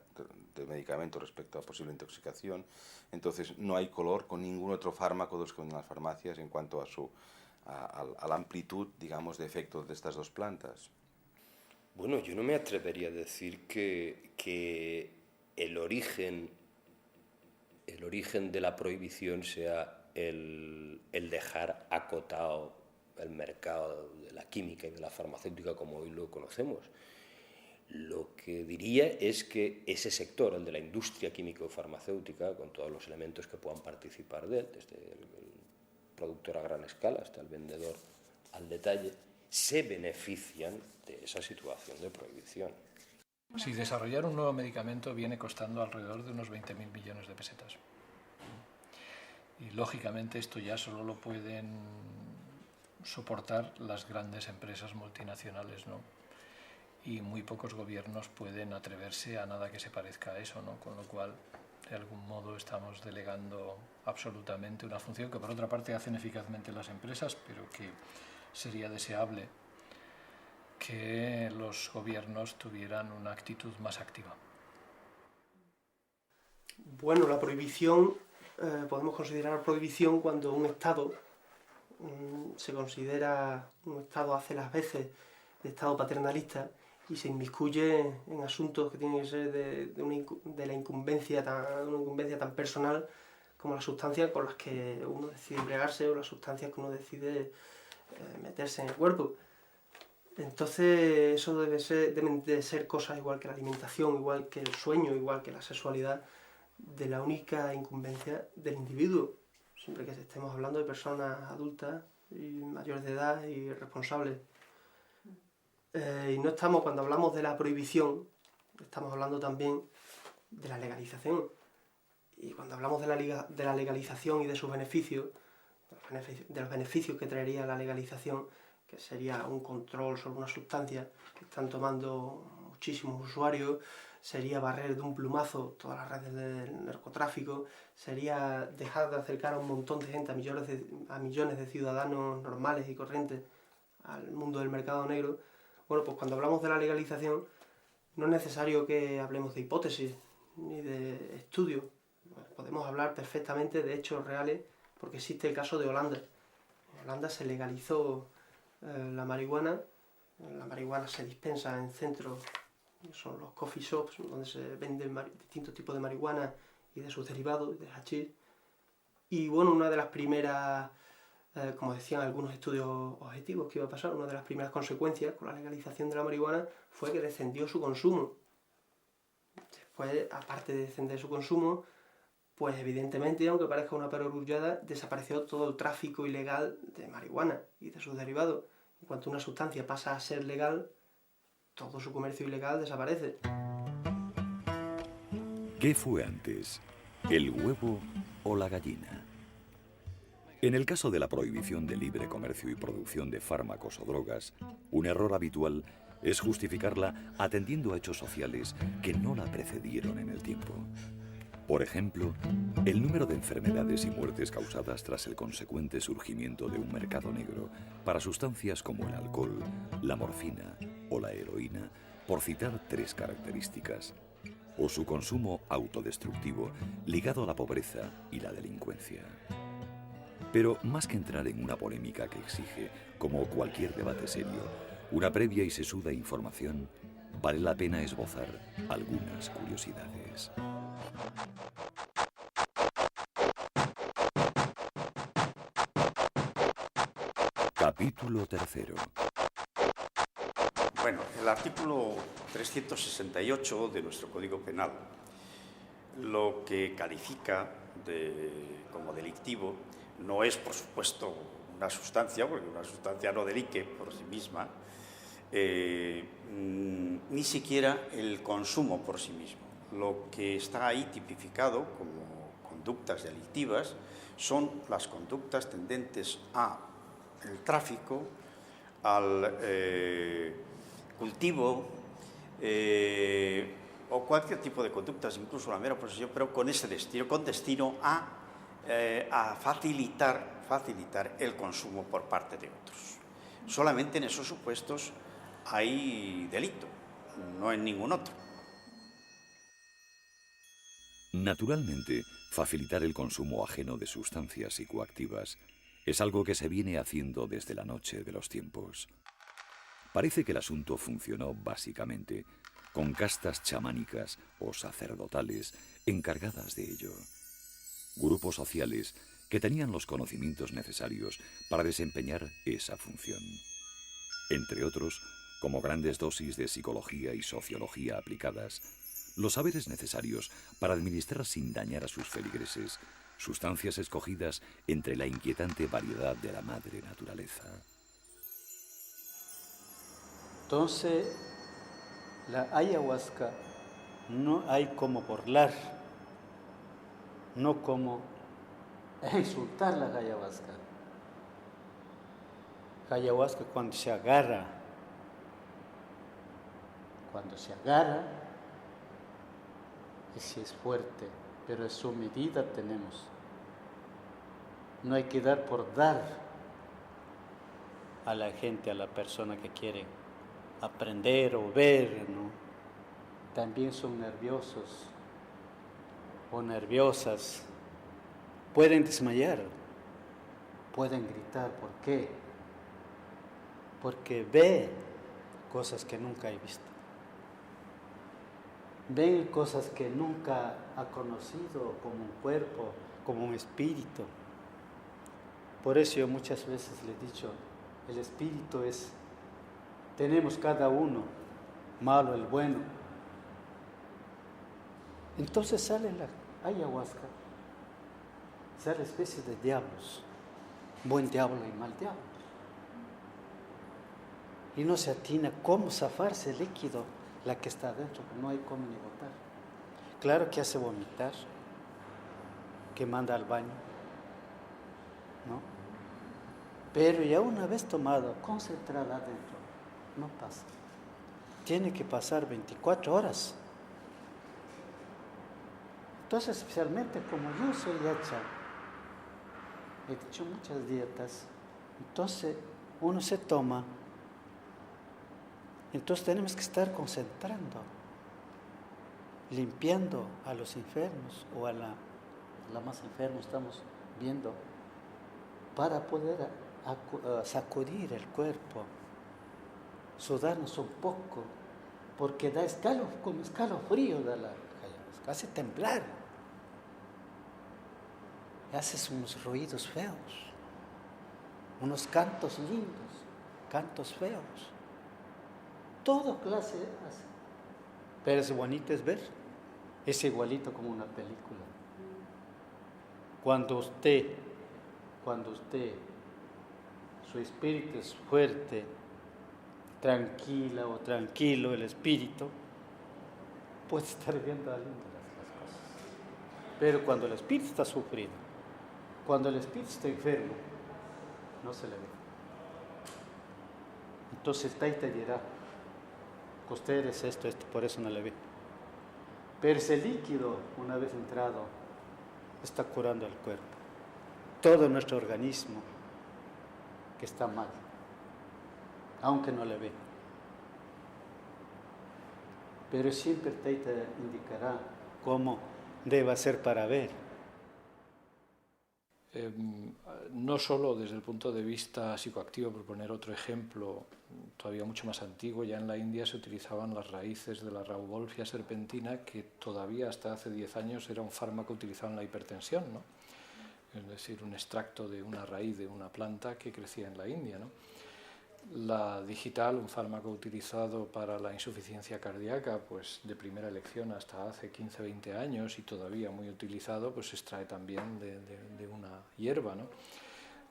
de medicamento respecto a posible intoxicación. Entonces, no hay color con ningún otro fármaco de los que venden en las farmacias en cuanto a a la amplitud, digamos, de efectos de estas dos plantas? Bueno, yo no me atrevería a decir que el origen de la prohibición sea el dejar acotado el mercado de la química y de la farmacéutica como hoy lo conocemos. Lo que diría es que ese sector, el de la industria químico-farmacéutica, con todos los elementos que puedan participar de él, desde el productor a gran escala hasta el vendedor al detalle, se benefician de esa situación de prohibición. Si desarrollar un nuevo medicamento viene costando alrededor de unos 20.000 millones de pesetas. Y lógicamente esto ya solo lo pueden soportar las grandes empresas multinacionales, ¿no? Y muy pocos gobiernos pueden atreverse a nada que se parezca a eso, ¿no? Con lo cual, de algún modo, estamos delegando absolutamente una función que por otra parte hacen eficazmente las empresas, pero que sería deseable que los gobiernos tuvieran una actitud más activa. Bueno, la prohibición, podemos considerar prohibición cuando un Estado se considera, un Estado hace las veces de Estado paternalista y se inmiscuye en asuntos que tienen que ser de la incumbencia tan personal como las sustancias con las que uno decide embriagarse o las sustancias que uno decide meterse en el cuerpo. Entonces eso deben de ser cosas igual que la alimentación, igual que el sueño, igual que la sexualidad, de la única incumbencia del individuo, siempre que estemos hablando de personas adultas y mayores de edad y responsables. Y no estamos, cuando hablamos de la prohibición, estamos hablando también de la legalización. Y cuando hablamos de la legalización y de sus beneficios, de los beneficios que traería la legalización, que sería un control sobre una sustancia que están tomando muchísimos usuarios, sería barrer de un plumazo todas las redes del narcotráfico, sería dejar de acercar a un montón de gente, a millones de ciudadanos normales y corrientes al mundo del mercado negro. Bueno, pues cuando hablamos de la legalización no es necesario que hablemos de hipótesis ni de estudios. Podemos hablar perfectamente de hechos reales porque existe el caso de Holanda. En Holanda se legalizó la marihuana. La marihuana se dispensa en centros, son los coffee shops, donde se venden distintos tipos de marihuana y de sus derivados, de hachís. Y bueno, una de las primeras, como decían algunos estudios objetivos que iba a pasar, una de las primeras consecuencias con la legalización de la marihuana fue que descendió su consumo. Después, aparte de descender su consumo, pues evidentemente, aunque parezca una perogrullada, desapareció todo el tráfico ilegal de marihuana y de sus derivados. En cuanto una sustancia pasa a ser legal, todo su comercio ilegal desaparece. ¿Qué fue antes, el huevo o la gallina? En el caso de la prohibición de libre comercio y producción de fármacos o drogas, un error habitual es justificarla atendiendo a hechos sociales que no la precedieron en el tiempo. Por ejemplo, el número de enfermedades y muertes causadas tras el consecuente surgimiento de un mercado negro para sustancias como el alcohol, la morfina o la heroína, por citar tres características, o su consumo autodestructivo ligado a la pobreza y la delincuencia. Pero más que entrar en una polémica que exige, como cualquier debate serio, una previa y sesuda información, vale la pena esbozar algunas curiosidades. Capítulo 3. Bueno, el artículo 368 de nuestro Código Penal lo que califica como delictivo no es, por supuesto, una sustancia, porque una sustancia no delinque por sí misma, ni siquiera el consumo por sí mismo. Lo que está ahí tipificado como conductas delictivas son las conductas tendentes a el tráfico, al cultivo o cualquier tipo de conductas, incluso la mera posesión, pero con ese destino, con destino a facilitar el consumo por parte de otros. Solamente en esos supuestos hay delito, no en ningún otro. Naturalmente, facilitar el consumo ajeno de sustancias psicoactivas es algo que se viene haciendo desde la noche de los tiempos. Parece que el asunto funcionó básicamente con castas chamánicas o sacerdotales encargadas de ello. Grupos sociales que tenían los conocimientos necesarios para desempeñar esa función. Entre otros, como grandes dosis de psicología y sociología aplicadas, los saberes necesarios para administrar sin dañar a sus feligreses sustancias escogidas entre la inquietante variedad de la madre naturaleza. Entonces, la ayahuasca no hay como burlar, no como insultar la ayahuasca. La ayahuasca cuando se agarra, y si es fuerte, pero en su medida tenemos. No hay que dar por dar a la gente, a la persona que quiere aprender o ver, ¿no? También son nerviosos o nerviosas, pueden desmayar, pueden gritar. ¿Por qué? Porque ven cosas que nunca he visto. Ven cosas que nunca ha conocido, como un cuerpo, como un espíritu. Por eso yo muchas veces le he dicho, el espíritu es, tenemos cada uno, malo, el bueno. Entonces sale la ayahuasca, sale especie de diablos, buen diablo y mal diablo. Y no se atina cómo zafarse el líquido, la que está adentro, que no hay cómo ni botar. Claro que hace vomitar, que manda al baño, ¿no? Pero ya una vez tomado, concentrada adentro, no pasa. Tiene que pasar 24 horas. Entonces, especialmente como yo soy yacha, he hecho muchas dietas, entonces uno se toma. Entonces tenemos que estar concentrando, limpiando a los enfermos o a la más enferma estamos viendo, para poder sacudir el cuerpo, sudarnos un poco, porque da como escalofrío de la ayahuasca, hace temblar, haces unos ruidos feos, unos cantos lindos, cantos feos. Todo clase hace. Pero es bonito es ver. Es igualito como una película. Cuando usted, su espíritu es fuerte, tranquila o tranquilo el espíritu, puede estar viendo a las cosas. Pero cuando el espíritu está sufrido, cuando el espíritu está enfermo, no se le ve. Entonces te dirá, usted es esto, por eso no le ve. Pero ese líquido, una vez entrado, está curando el cuerpo. Todo nuestro organismo que está mal, aunque no le ve. Pero siempre te indicará cómo debe hacer para ver. No solo desde el punto de vista psicoactivo, por poner otro ejemplo todavía mucho más antiguo, ya en la India se utilizaban las raíces de la Rauvolfia serpentina, que todavía hasta hace 10 años era un fármaco utilizado en la hipertensión, ¿no? Es decir, un extracto de una raíz de una planta que crecía en la India, ¿no? La digital, un fármaco utilizado para la insuficiencia cardíaca, pues de primera elección hasta hace 15-20 años y todavía muy utilizado, pues se extrae también de una hierba, ¿no?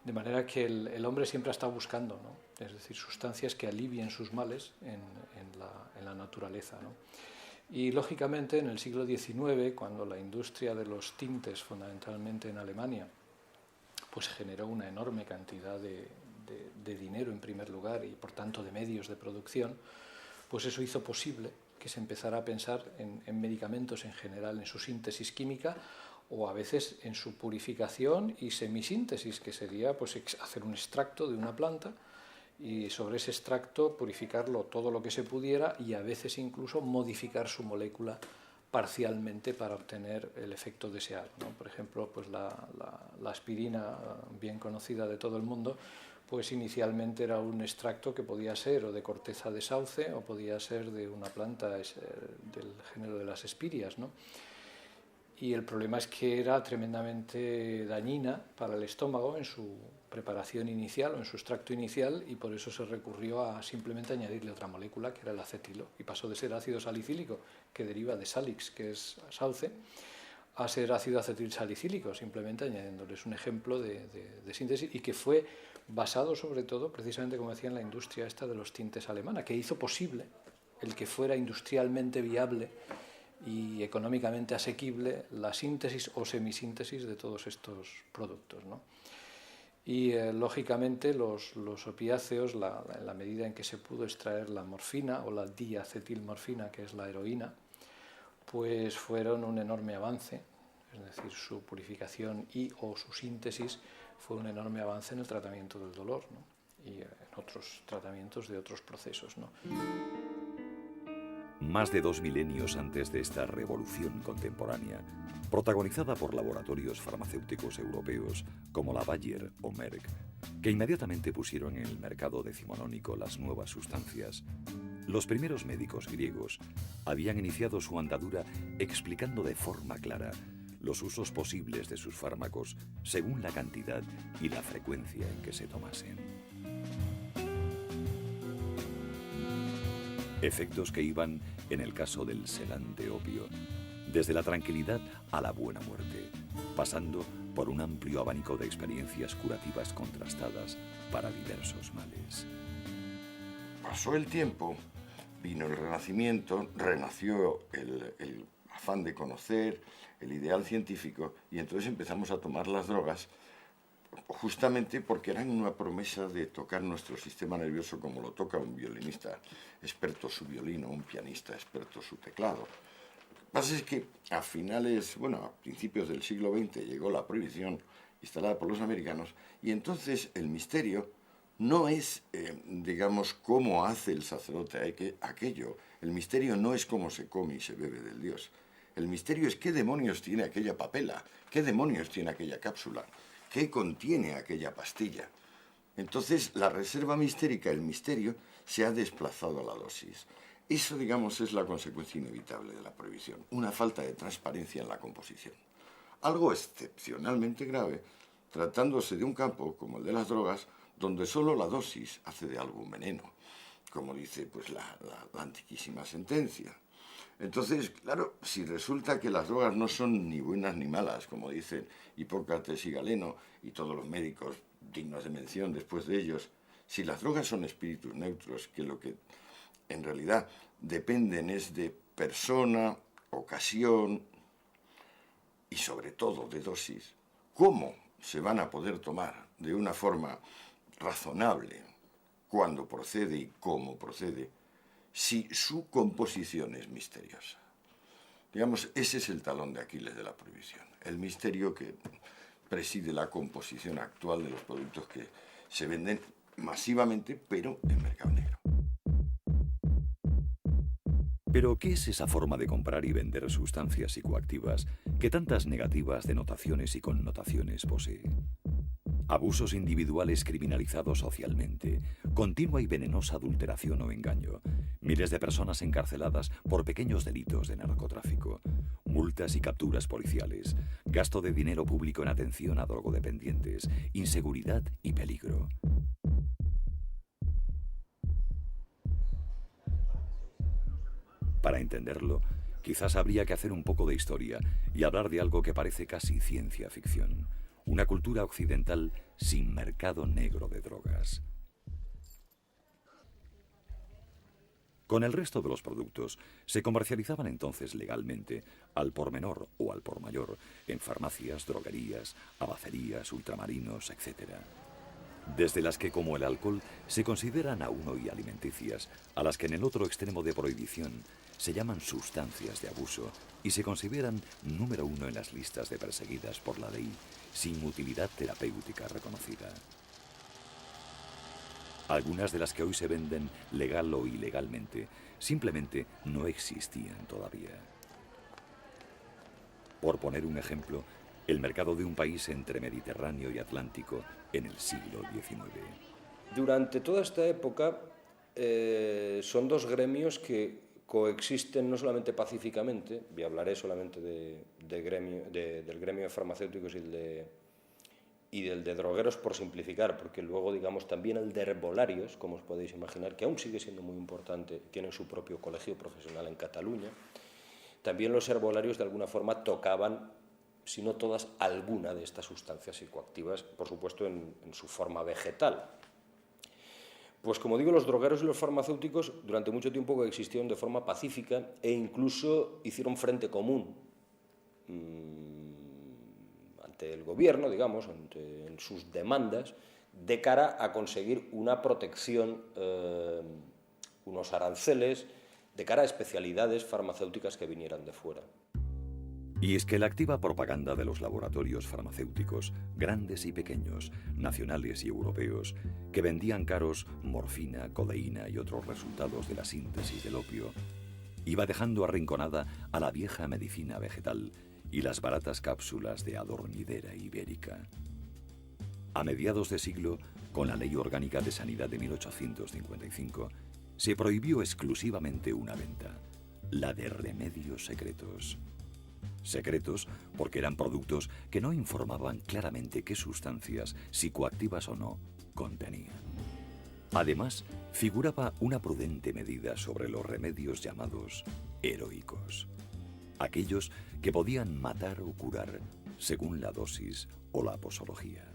De manera que el hombre siempre ha estado buscando, ¿no? Es decir, sustancias que alivien sus males en la naturaleza, ¿no? Y lógicamente en el siglo XIX, cuando la industria de los tintes, fundamentalmente en Alemania, pues generó una enorme cantidad de dinero en primer lugar y por tanto de medios de producción, pues eso hizo posible que se empezara a pensar en medicamentos en general, en su síntesis química o a veces en su purificación y semisíntesis, que sería pues hacer un extracto de una planta y sobre ese extracto purificarlo todo lo que se pudiera y a veces incluso modificar su molécula parcialmente para obtener el efecto deseado, ¿no? Por ejemplo, pues la aspirina, bien conocida de todo el mundo, pues inicialmente era un extracto que podía ser o de corteza de sauce o podía ser de una planta del género de las espirias, ¿no? Y el problema es que era tremendamente dañina para el estómago en su preparación inicial o en su extracto inicial, y por eso se recurrió a simplemente añadirle otra molécula, que era el acetilo, y pasó de ser ácido salicílico, que deriva de salix, que es sauce, a ser ácido acetilsalicílico, simplemente añadiéndole. Es un ejemplo de síntesis, y que fue basado sobre todo, precisamente como decía, en la industria esta de los tintes alemana, que hizo posible el que fuera industrialmente viable y económicamente asequible la síntesis o semisíntesis de todos estos productos, ¿no? Y lógicamente los opiáceos, en la medida en que se pudo extraer la morfina o la diacetilmorfina, que es la heroína, pues fueron un enorme avance, es decir, su purificación y o su síntesis fue un enorme avance en el tratamiento del dolor, ¿no? Y en otros tratamientos de otros procesos, ¿no? Más de 2 milenios antes de esta revolución contemporánea, protagonizada por laboratorios farmacéuticos europeos como la Bayer o Merck, que inmediatamente pusieron en el mercado decimonónico las nuevas sustancias, los primeros médicos griegos habían iniciado su andadura explicando de forma clara los usos posibles de sus fármacos según la cantidad y la frecuencia en que se tomasen. Efectos que iban, en el caso del sedante opio, desde la tranquilidad a la buena muerte, pasando por un amplio abanico de experiencias curativas contrastadas para diversos males. Pasó el tiempo, vino el Renacimiento, renació el afán de conocer, el ideal científico, y entonces empezamos a tomar las drogas justamente porque eran una promesa de tocar nuestro sistema nervioso como lo toca un violinista experto su violín o un pianista experto su teclado. Lo que pasa es que a principios del siglo XX llegó la prohibición instalada por los americanos, y entonces el misterio no es, cómo hace el sacerdote aquello. El misterio no es cómo se come y se bebe del Dios. El misterio es qué demonios tiene aquella papela, qué demonios tiene aquella cápsula, qué contiene aquella pastilla. Entonces, la reserva mistérica, el misterio, se ha desplazado a la dosis. Eso, es la consecuencia inevitable de la prohibición, una falta de transparencia en la composición. Algo excepcionalmente grave, tratándose de un campo, como el de las drogas, donde solo la dosis hace de algo un veneno, como dice la antiquísima sentencia. Entonces, claro, si resulta que las drogas no son ni buenas ni malas, como dicen Hipócrates y Galeno y todos los médicos dignos de mención después de ellos, si las drogas son espíritus neutros, que lo que en realidad dependen es de persona, ocasión y sobre todo de dosis, ¿cómo se van a poder tomar de una forma razonable cuándo procede y cómo procede si su composición es misteriosa? Ese es el talón de Aquiles de la prohibición, el misterio que preside la composición actual de los productos que se venden masivamente, pero en mercado negro. Pero, ¿qué es esa forma de comprar y vender sustancias psicoactivas que tantas negativas denotaciones y connotaciones posee? Abusos individuales criminalizados socialmente, continua y venenosa adulteración o engaño, miles de personas encarceladas por pequeños delitos de narcotráfico, multas y capturas policiales, gasto de dinero público en atención a drogodependientes, inseguridad y peligro. Para entenderlo, quizás habría que hacer un poco de historia y hablar de algo que parece casi ciencia ficción. Una cultura occidental sin mercado negro de drogas. Con el resto de los productos se comercializaban entonces legalmente, al por menor o al por mayor, en farmacias, droguerías, abacerías, ultramarinos, etc. Desde las que, como el alcohol, se consideran aún hoy alimenticias, a las que en el otro extremo de prohibición se llaman sustancias de abuso y se consideran número 1 en las listas de perseguidas por la ley, sin utilidad terapéutica reconocida. Algunas de las que hoy se venden legal o ilegalmente simplemente no existían todavía. por poner un ejemplo, el mercado de un país entre Mediterráneo y Atlántico en el siglo XIX. Durante toda esta época son dos gremios que coexisten no solamente pacíficamente, y hablaré solamente del gremio de farmacéuticos y del de drogueros por simplificar, porque luego, digamos, también el de herbolarios, como os podéis imaginar, que aún sigue siendo muy importante, tienen su propio colegio profesional en Cataluña. También los herbolarios de alguna forma tocaban, si no todas, alguna de estas sustancias psicoactivas, por supuesto en su forma vegetal. Pues como digo, los drogueros y los farmacéuticos durante mucho tiempo coexistieron de forma pacífica e incluso hicieron frente común ante el gobierno, digamos, en sus demandas, de cara a conseguir una protección, unos aranceles, de cara a especialidades farmacéuticas que vinieran de fuera. Y es que la activa propaganda de los laboratorios farmacéuticos, grandes y pequeños, nacionales y europeos, que vendían caros morfina, codeína y otros resultados de la síntesis del opio, iba dejando arrinconada a la vieja medicina vegetal y las baratas cápsulas de adormidera ibérica. A mediados de siglo, con la Ley Orgánica de Sanidad de 1855, se prohibió exclusivamente una venta, la de remedios secretos. Secretos porque eran productos que no informaban claramente qué sustancias, psicoactivas o no, contenían. Además, figuraba una prudente medida sobre los remedios llamados heroicos, aquellos que podían matar o curar según la dosis o la posología.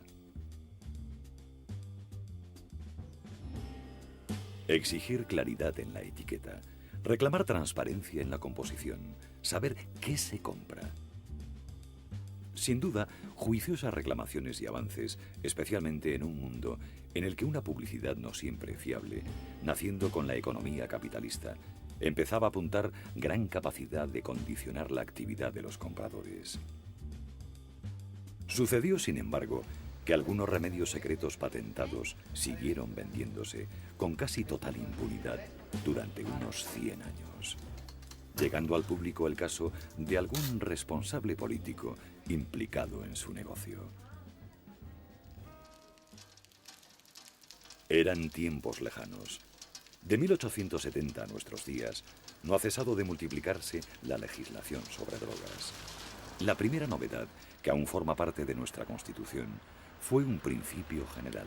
Exigir claridad en la etiqueta, reclamar transparencia en la composición, saber qué se compra. Sin duda, juiciosas reclamaciones y avances, especialmente en un mundo en el que una publicidad no siempre fiable, naciendo con la economía capitalista, empezaba a apuntar gran capacidad de condicionar la actividad de los compradores. Sucedió, sin embargo, que algunos remedios secretos patentados siguieron vendiéndose con casi total impunidad durante unos 100 años, llegando al público el caso de algún responsable político implicado en su negocio. Eran tiempos lejanos. De 1870 a nuestros días, no ha cesado de multiplicarse la legislación sobre drogas. La primera novedad, que aún forma parte de nuestra Constitución, fue un principio general,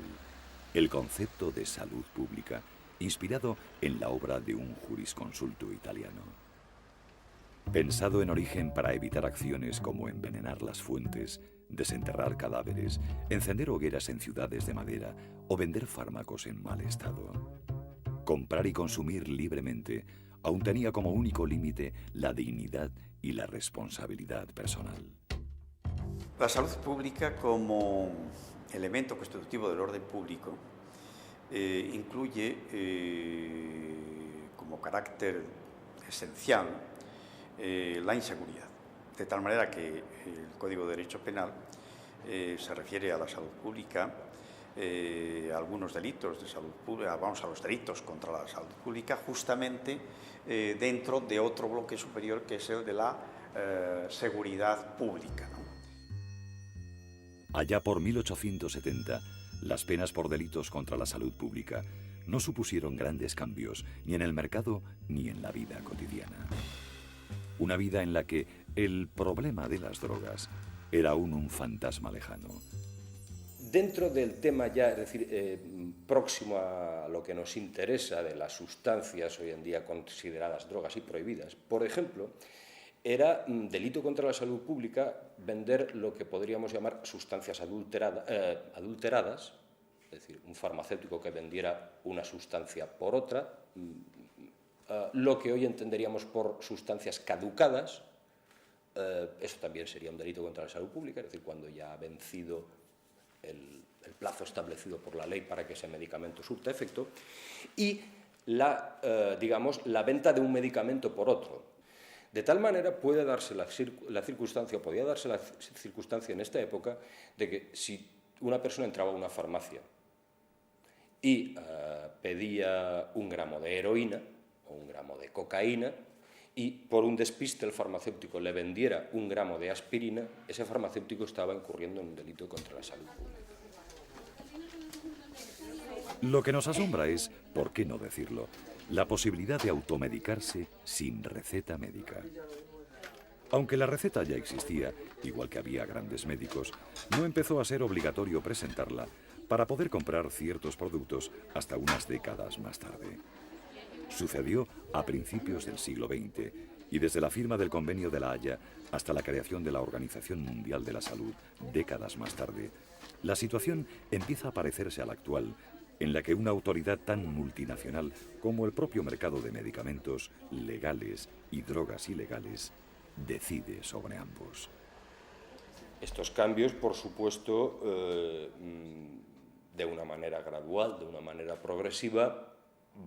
el concepto de salud pública, inspirado en la obra de un jurisconsulto italiano. Pensado en origen para evitar acciones como envenenar las fuentes, desenterrar cadáveres, encender hogueras en ciudades de madera o vender fármacos en mal estado. Comprar y consumir libremente aún tenía como único límite la dignidad y la responsabilidad personal. La salud pública como elemento constitutivo del orden público incluye como carácter esencial la inseguridad, de tal manera que el Código de Derecho Penal se refiere a la salud pública, a algunos delitos de salud pública, vamos a los delitos contra la salud pública, justamente dentro de otro bloque superior que es el de la seguridad pública, ¿no? Allá por 1870, las penas por delitos contra la salud pública no supusieron grandes cambios ni en el mercado ni en la vida cotidiana. Una vida en la que el problema de las drogas era aún un fantasma lejano. Dentro del tema ya, es decir, próximo a lo que nos interesa de las sustancias hoy en día consideradas drogas y prohibidas, por ejemplo, era delito contra la salud pública vender lo que podríamos llamar sustancias adulteradas, es decir, un farmacéutico que vendiera una sustancia por otra, lo que hoy entenderíamos por sustancias caducadas, eso también sería un delito contra la salud pública, es decir, cuando ya ha vencido el plazo establecido por la ley para que ese medicamento surta efecto, y la venta de un medicamento por otro. De tal manera podía darse la circunstancia en esta época de que si una persona entraba a una farmacia y pedía 1 gramo de heroína o 1 gramo de cocaína y por un despiste el farmacéutico le vendiera 1 gramo de aspirina, ese farmacéutico estaba incurriendo en un delito contra la salud pública. Lo que nos asombra es, por qué no decirlo, la posibilidad de automedicarse sin receta médica. Aunque la receta ya existía, igual que había grandes médicos, no empezó a ser obligatorio presentarla para poder comprar ciertos productos hasta unas décadas más tarde. Sucedió a principios del siglo XX y desde la firma del Convenio de La Haya hasta la creación de la Organización Mundial de la Salud décadas más tarde, la situación empieza a parecerse a la actual, en la que una autoridad tan multinacional como el propio mercado de medicamentos legales y drogas ilegales decide sobre ambos. Estos cambios, por supuesto, de una manera gradual, de una manera progresiva,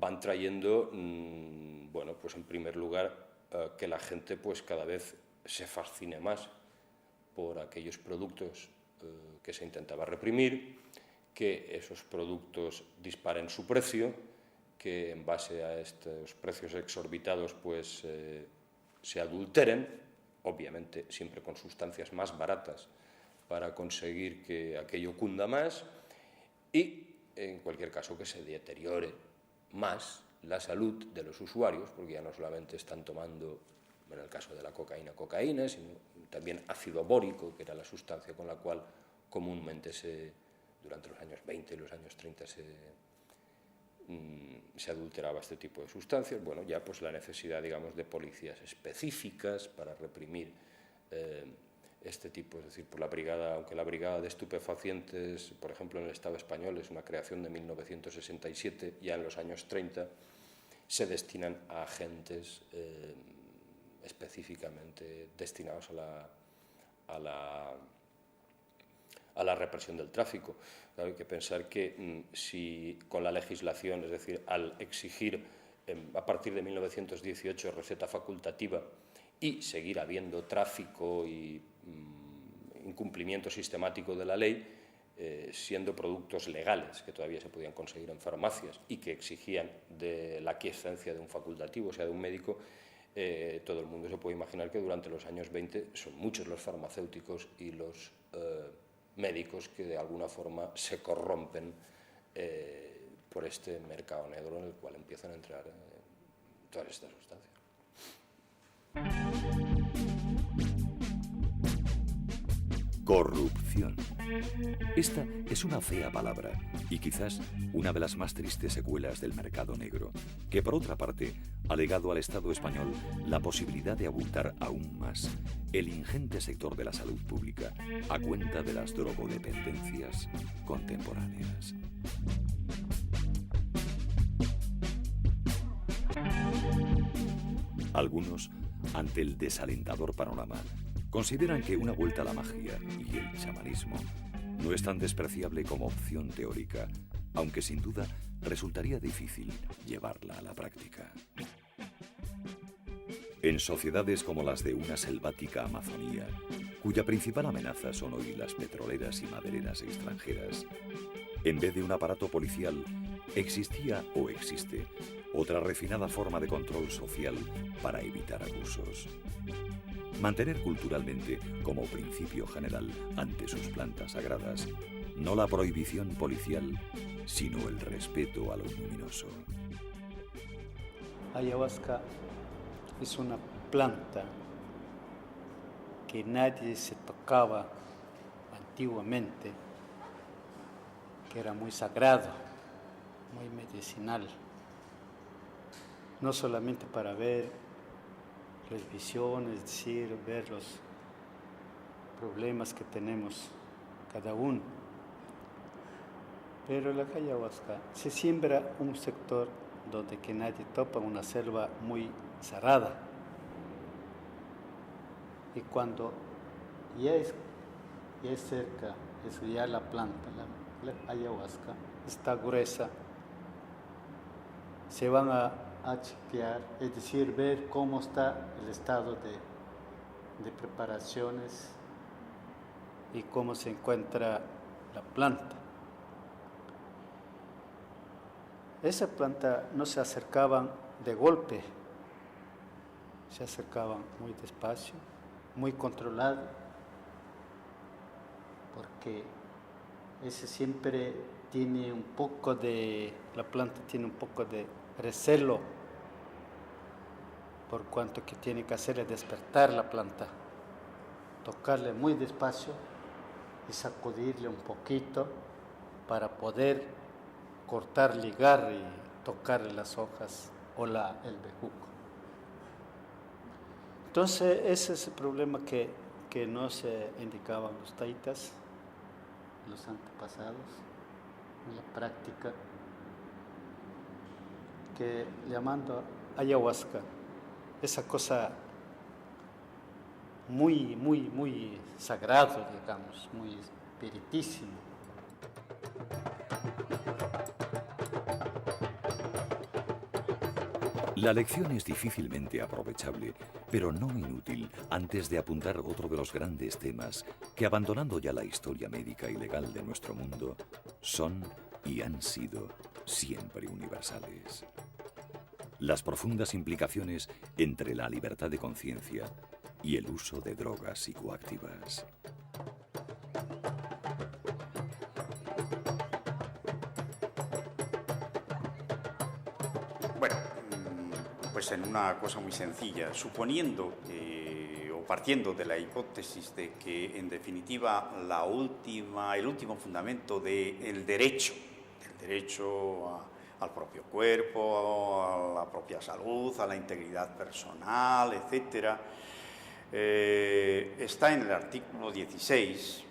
van trayendo, bueno, pues en primer lugar, que la gente pues cada vez se fascine más por aquellos productos que se intentaba reprimir, que esos productos disparen su precio, que en base a estos precios exorbitados pues se adulteren, obviamente siempre con sustancias más baratas para conseguir que aquello cunda más y, en cualquier caso, que se deteriore más la salud de los usuarios, porque ya no solamente están tomando, en el caso de la cocaína, sino también ácido bórico, que era la sustancia con la cual comúnmente durante los años 20 y los años 30 se adulteraba este tipo de sustancias. Bueno, ya pues la necesidad, digamos, de policías específicas para reprimir este tipo, es decir, por la brigada, aunque la brigada de estupefacientes, por ejemplo, en el Estado español es una creación de 1967, ya en los años 30 se destinan a agentes específicamente destinados a la represión del tráfico. Claro, hay que pensar que si con la legislación, es decir, al exigir a partir de 1918 receta facultativa y seguir habiendo tráfico y incumplimiento sistemático de la ley, siendo productos legales que todavía se podían conseguir en farmacias y que exigían de la aquiescencia de un facultativo, o sea, de un médico, todo el mundo se puede imaginar que durante los años 20 son muchos los farmacéuticos y los médicos que de alguna forma se corrompen por este mercado negro en el cual empiezan a entrar todas estas sustancias. Corrupción. Esta es una fea palabra y quizás una de las más tristes secuelas del mercado negro, que por otra parte ha legado al Estado español la posibilidad de abultar aún más el ingente sector de la salud pública a cuenta de las drogodependencias contemporáneas. Algunos, ante el desalentador panorama, consideran que una vuelta a la magia y el chamanismo no es tan despreciable como opción teórica, aunque sin duda resultaría difícil llevarla a la práctica. En sociedades como las de una selvática Amazonía, cuya principal amenaza son hoy las petroleras y madereras extranjeras, en vez de un aparato policial, existía o existe otra refinada forma de control social para evitar abusos. Mantener culturalmente, como principio general ante sus plantas sagradas, no la prohibición policial, sino el respeto a lo luminoso. Ayahuasca es una planta que nadie se tocaba antiguamente, que era muy sagrado, muy medicinal, no solamente para ver las visiones, es decir, ver los problemas que tenemos cada uno. Pero la ayahuasca se siembra un sector donde que nadie topa, una selva muy cerrada. Y cuando ya es cerca, es ya la planta, la ayahuasca, está gruesa, se van a chequear, es decir, ver cómo está el estado de preparaciones y cómo se encuentra la planta. Esa planta no se acercaban de golpe, se acercaban muy despacio, muy controlado, porque ese siempre tiene un poco de, la planta tiene un poco de recelo, por cuanto que tiene que hacerle despertar la planta, tocarle muy despacio y sacudirle un poquito para poder cortar, ligar y tocarle las hojas o el bejuco. Entonces ese es el problema que nos indicaban los taitas, los antepasados, en la práctica, que llamando ayahuasca, esa cosa muy sagrado, digamos, muy espiritísimo. La lección es difícilmente aprovechable, pero no inútil, antes de apuntar otro de los grandes temas que, abandonando ya la historia médica y legal de nuestro mundo, son y han sido siempre universales. Las profundas implicaciones entre la libertad de conciencia y el uso de drogas psicoactivas. Bueno, pues en una cosa muy sencilla, suponiendo o partiendo de la hipótesis de que en definitiva el último fundamento del derecho al propio cuerpo, a la propia salud, a la integridad personal, etcétera, está en el artículo 16,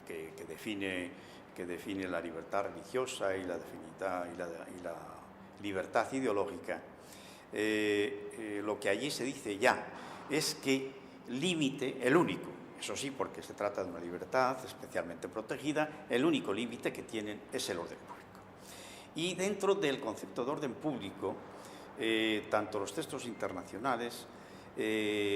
que define la libertad religiosa y la libertad ideológica. Lo que allí se dice ya es que límite, el único, eso sí, porque se trata de una libertad especialmente protegida, el único límite que tienen es el orden público. Y dentro del concepto de orden público, tanto los textos internacionales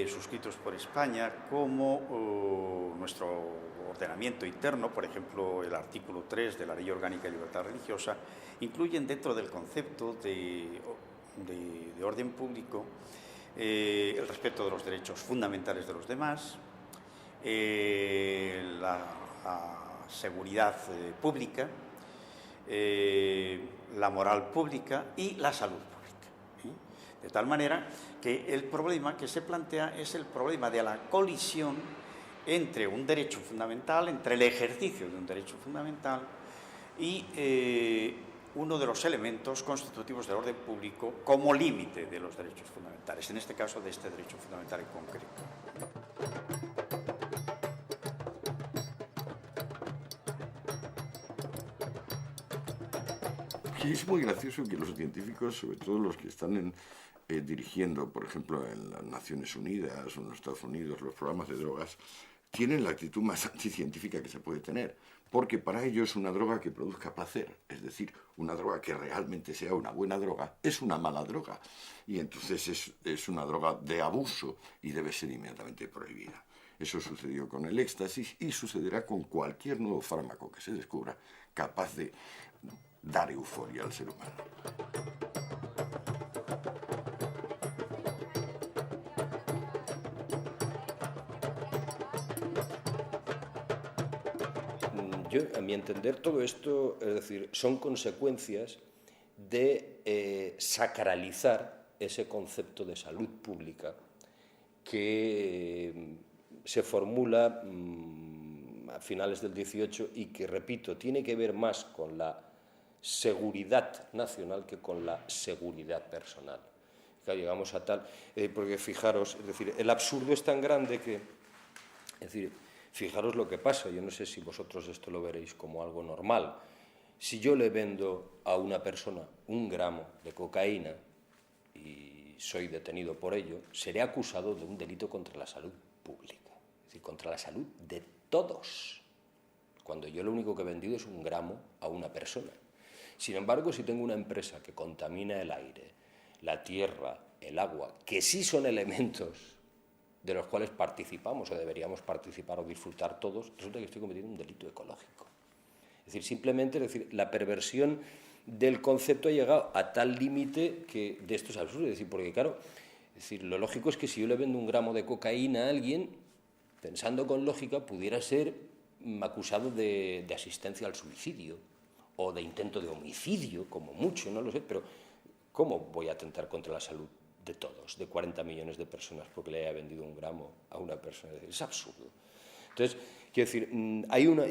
suscritos por España como nuestro ordenamiento interno, por ejemplo, el artículo 3 de la Ley Orgánica de Libertad Religiosa, incluyen dentro del concepto de orden público el respeto de los derechos fundamentales de los demás, la seguridad pública, la moral pública y la salud pública. De tal manera que el problema que se plantea es el problema de la colisión entre un derecho fundamental, entre el ejercicio de un derecho fundamental y uno de los elementos constitutivos del orden público como límite de los derechos fundamentales, en este caso de este derecho fundamental en concreto. Y es muy gracioso que los científicos, sobre todo los que están dirigiendo, por ejemplo, en las Naciones Unidas o en los Estados Unidos, los programas de drogas, tienen la actitud más anticientífica que se puede tener, porque para ellos una droga que produzca placer, es decir, una droga que realmente sea una buena droga, es una mala droga, y entonces es una droga de abuso y debe ser inmediatamente prohibida. Eso sucedió con el éxtasis y sucederá con cualquier nuevo fármaco que se descubra capaz de dar euforia al ser humano. Yo, a mi entender, todo esto, es decir, son consecuencias de sacralizar ese concepto de salud pública que se formula a finales del 18 y que, repito, tiene que ver más con la seguridad nacional que con la seguridad personal. Claro, llegamos a tal, porque fijaros, es decir, el absurdo es tan grande que, es decir, fijaros lo que pasa, yo no sé si vosotros esto lo veréis como algo normal. Si yo le vendo a una persona 1 gramo de cocaína y soy detenido por ello, seré acusado de un delito contra la salud pública, es decir, contra la salud de todos, cuando yo lo único que he vendido es 1 gramo a una persona. Sin embargo, si tengo una empresa que contamina el aire, la tierra, el agua, que sí son elementos de los cuales participamos o deberíamos participar o disfrutar todos, resulta que estoy cometiendo un delito ecológico. Es decir, simplemente la perversión del concepto ha llegado a tal límite que de esto es absurdo. Es decir, porque claro, lo lógico es que si yo le vendo un gramo de cocaína a alguien, pensando con lógica, pudiera ser acusado de asistencia al suicidio o de intento de homicidio, como mucho, no lo sé, pero ¿cómo voy a atentar contra la salud de todos, de 40 millones de personas, porque le haya vendido un gramo a una persona? Es absurdo. Entonces, quiero decir,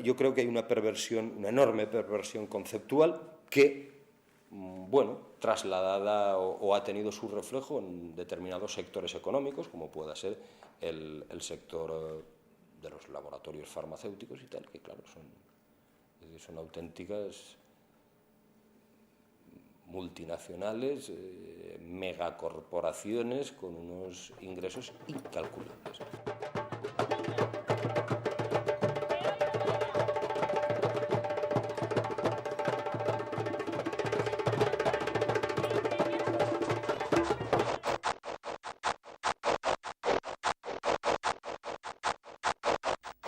yo creo que hay una perversión, una enorme perversión conceptual que, bueno, trasladada o ha tenido su reflejo en determinados sectores económicos, como pueda ser el sector de los laboratorios farmacéuticos y tal, que claro, son auténticas multinacionales, megacorporaciones con unos ingresos incalculables.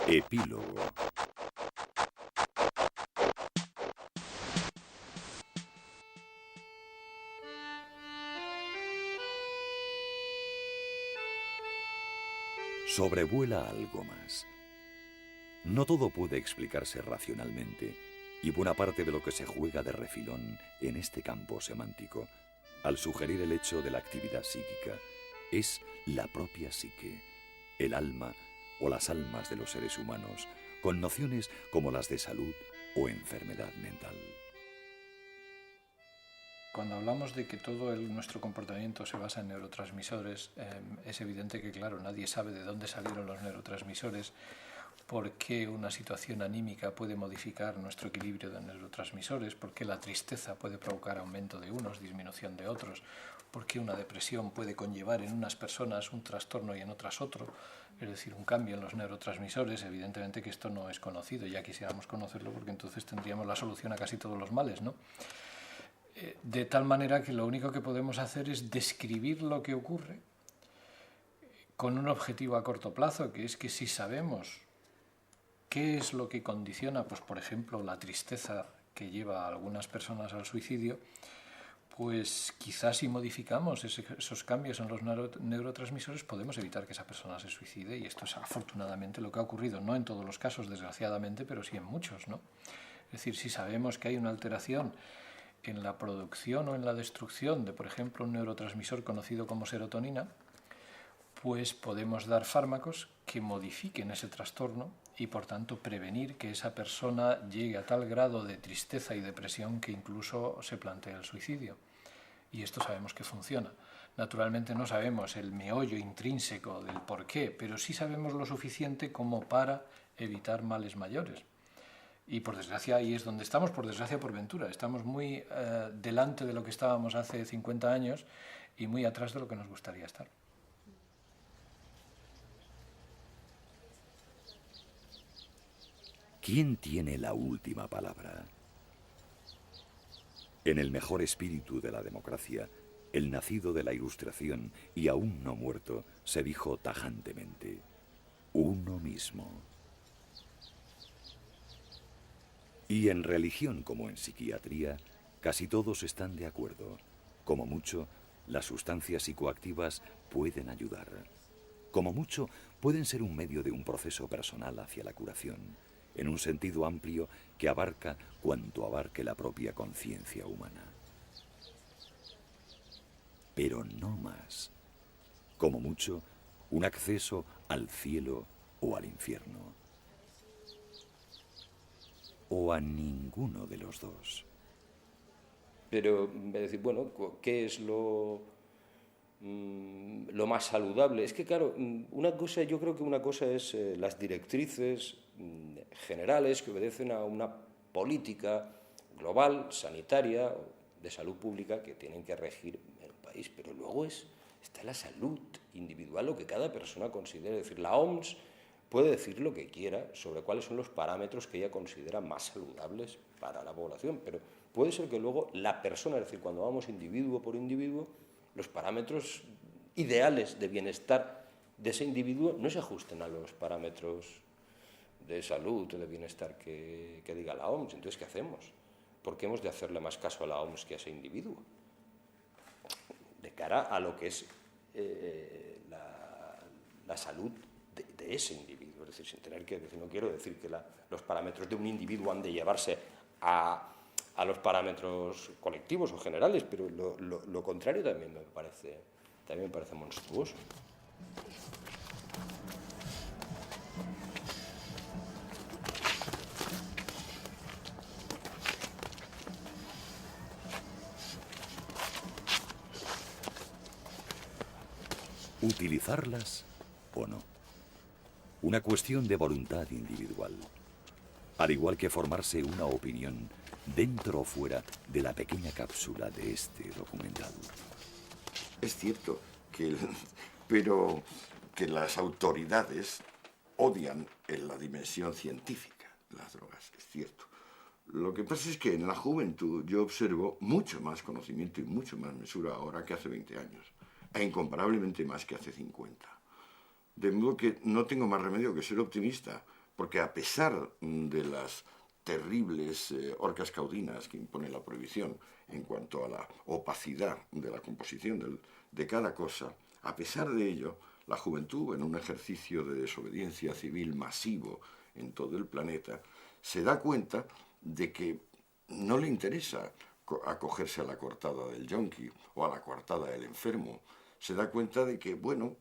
Epílogo. Sobrevuela algo más. No todo puede explicarse racionalmente, y buena parte de lo que se juega de refilón en este campo semántico, al sugerir el hecho de la actividad psíquica, es la propia psique, el alma o las almas de los seres humanos, con nociones como las de salud o enfermedad mental. Cuando hablamos de que todo nuestro comportamiento se basa en neurotransmisores, es evidente que, claro, nadie sabe de dónde salieron los neurotransmisores, por qué una situación anímica puede modificar nuestro equilibrio de neurotransmisores, por qué la tristeza puede provocar aumento de unos, disminución de otros, por qué una depresión puede conllevar en unas personas un trastorno y en otras otro, es decir, un cambio en los neurotransmisores. Evidentemente que esto no es conocido, ya quisiéramos conocerlo porque entonces tendríamos la solución a casi todos los males, ¿no? De tal manera que lo único que podemos hacer es describir lo que ocurre con un objetivo a corto plazo, que es que si sabemos qué es lo que condiciona, pues por ejemplo, la tristeza que lleva a algunas personas al suicidio, pues quizás si modificamos esos cambios en los neurotransmisores podemos evitar que esa persona se suicide, y esto es afortunadamente lo que ha ocurrido, no en todos los casos, desgraciadamente, pero sí en muchos, ¿no? Es decir, si sabemos que hay una alteración en la producción o en la destrucción de, por ejemplo, un neurotransmisor conocido como serotonina, pues podemos dar fármacos que modifiquen ese trastorno y, por tanto, prevenir que esa persona llegue a tal grado de tristeza y depresión que incluso se plantee el suicidio. Y esto sabemos que funciona. Naturalmente no sabemos el meollo intrínseco del por qué, pero sí sabemos lo suficiente como para evitar males mayores. Y por desgracia ahí es donde estamos, por desgracia por ventura. Estamos muy delante de lo que estábamos hace 50 años y muy atrás de lo que nos gustaría estar. ¿Quién tiene la última palabra? En el mejor espíritu de la democracia, el nacido de la Ilustración y aún no muerto, se dijo tajantemente: uno mismo. Y en religión como en psiquiatría, casi todos están de acuerdo. Como mucho, las sustancias psicoactivas pueden ayudar. Como mucho, pueden ser un medio de un proceso personal hacia la curación, en un sentido amplio que abarca cuanto abarque la propia conciencia humana. Pero no más. Como mucho, un acceso al cielo o al infierno. O a ninguno de los dos. Pero, es decir, bueno, ¿qué es lo más saludable? Es que, claro, yo creo que una cosa es las directrices generales que obedecen a una política global, sanitaria, de salud pública, que tienen que regir el país, pero luego está la salud individual, lo que cada persona considere. Es decir, la OMS puede decir lo que quiera sobre cuáles son los parámetros que ella considera más saludables para la población, pero puede ser que luego la persona, es decir, cuando vamos individuo por individuo, los parámetros ideales de bienestar de ese individuo no se ajusten a los parámetros de salud o de bienestar que diga la OMS. Entonces, ¿qué hacemos? ¿por qué hemos de hacerle más caso a la OMS que a ese individuo? De cara a lo que es la salud de ese individuo. Es decir, sin tener que decir, no quiero decir que los parámetros de un individuo han de llevarse a los parámetros colectivos o generales, pero lo contrario también me parece monstruoso. ¿Utilizarlas o no? Una cuestión de voluntad individual. Al igual que formarse una opinión dentro o fuera de la pequeña cápsula de este documental. Es cierto pero que las autoridades odian en la dimensión científica las drogas, es cierto. Lo que pasa es que en la juventud yo observo mucho más conocimiento y mucho más mesura ahora que hace 20 años, e incomparablemente más que hace 50. De modo que no tengo más remedio que ser optimista, porque a pesar de las terribles horcas caudinas que impone la prohibición en cuanto a la opacidad de la composición de cada cosa, a pesar de ello, la juventud, en un ejercicio de desobediencia civil masivo en todo el planeta, se da cuenta de que no le interesa acogerse a la coartada del yonki o a la coartada del enfermo. Se da cuenta de que, bueno,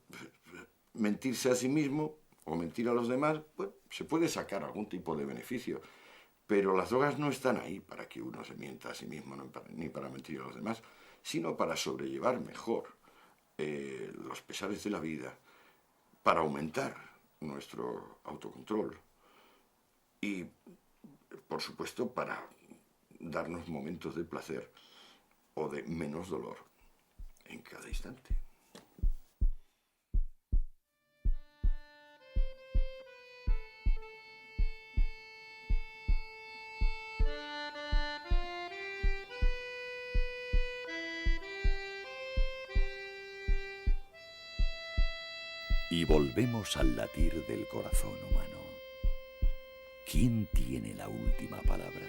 mentirse a sí mismo o mentir a los demás, bueno, se puede sacar algún tipo de beneficio, pero las drogas no están ahí para que uno se mienta a sí mismo ni para mentir a los demás, sino para sobrellevar mejor los pesares de la vida, para aumentar nuestro autocontrol y, por supuesto, para darnos momentos de placer o de menos dolor en cada instante. Y volvemos al latir del corazón humano. ¿Quién tiene la última palabra?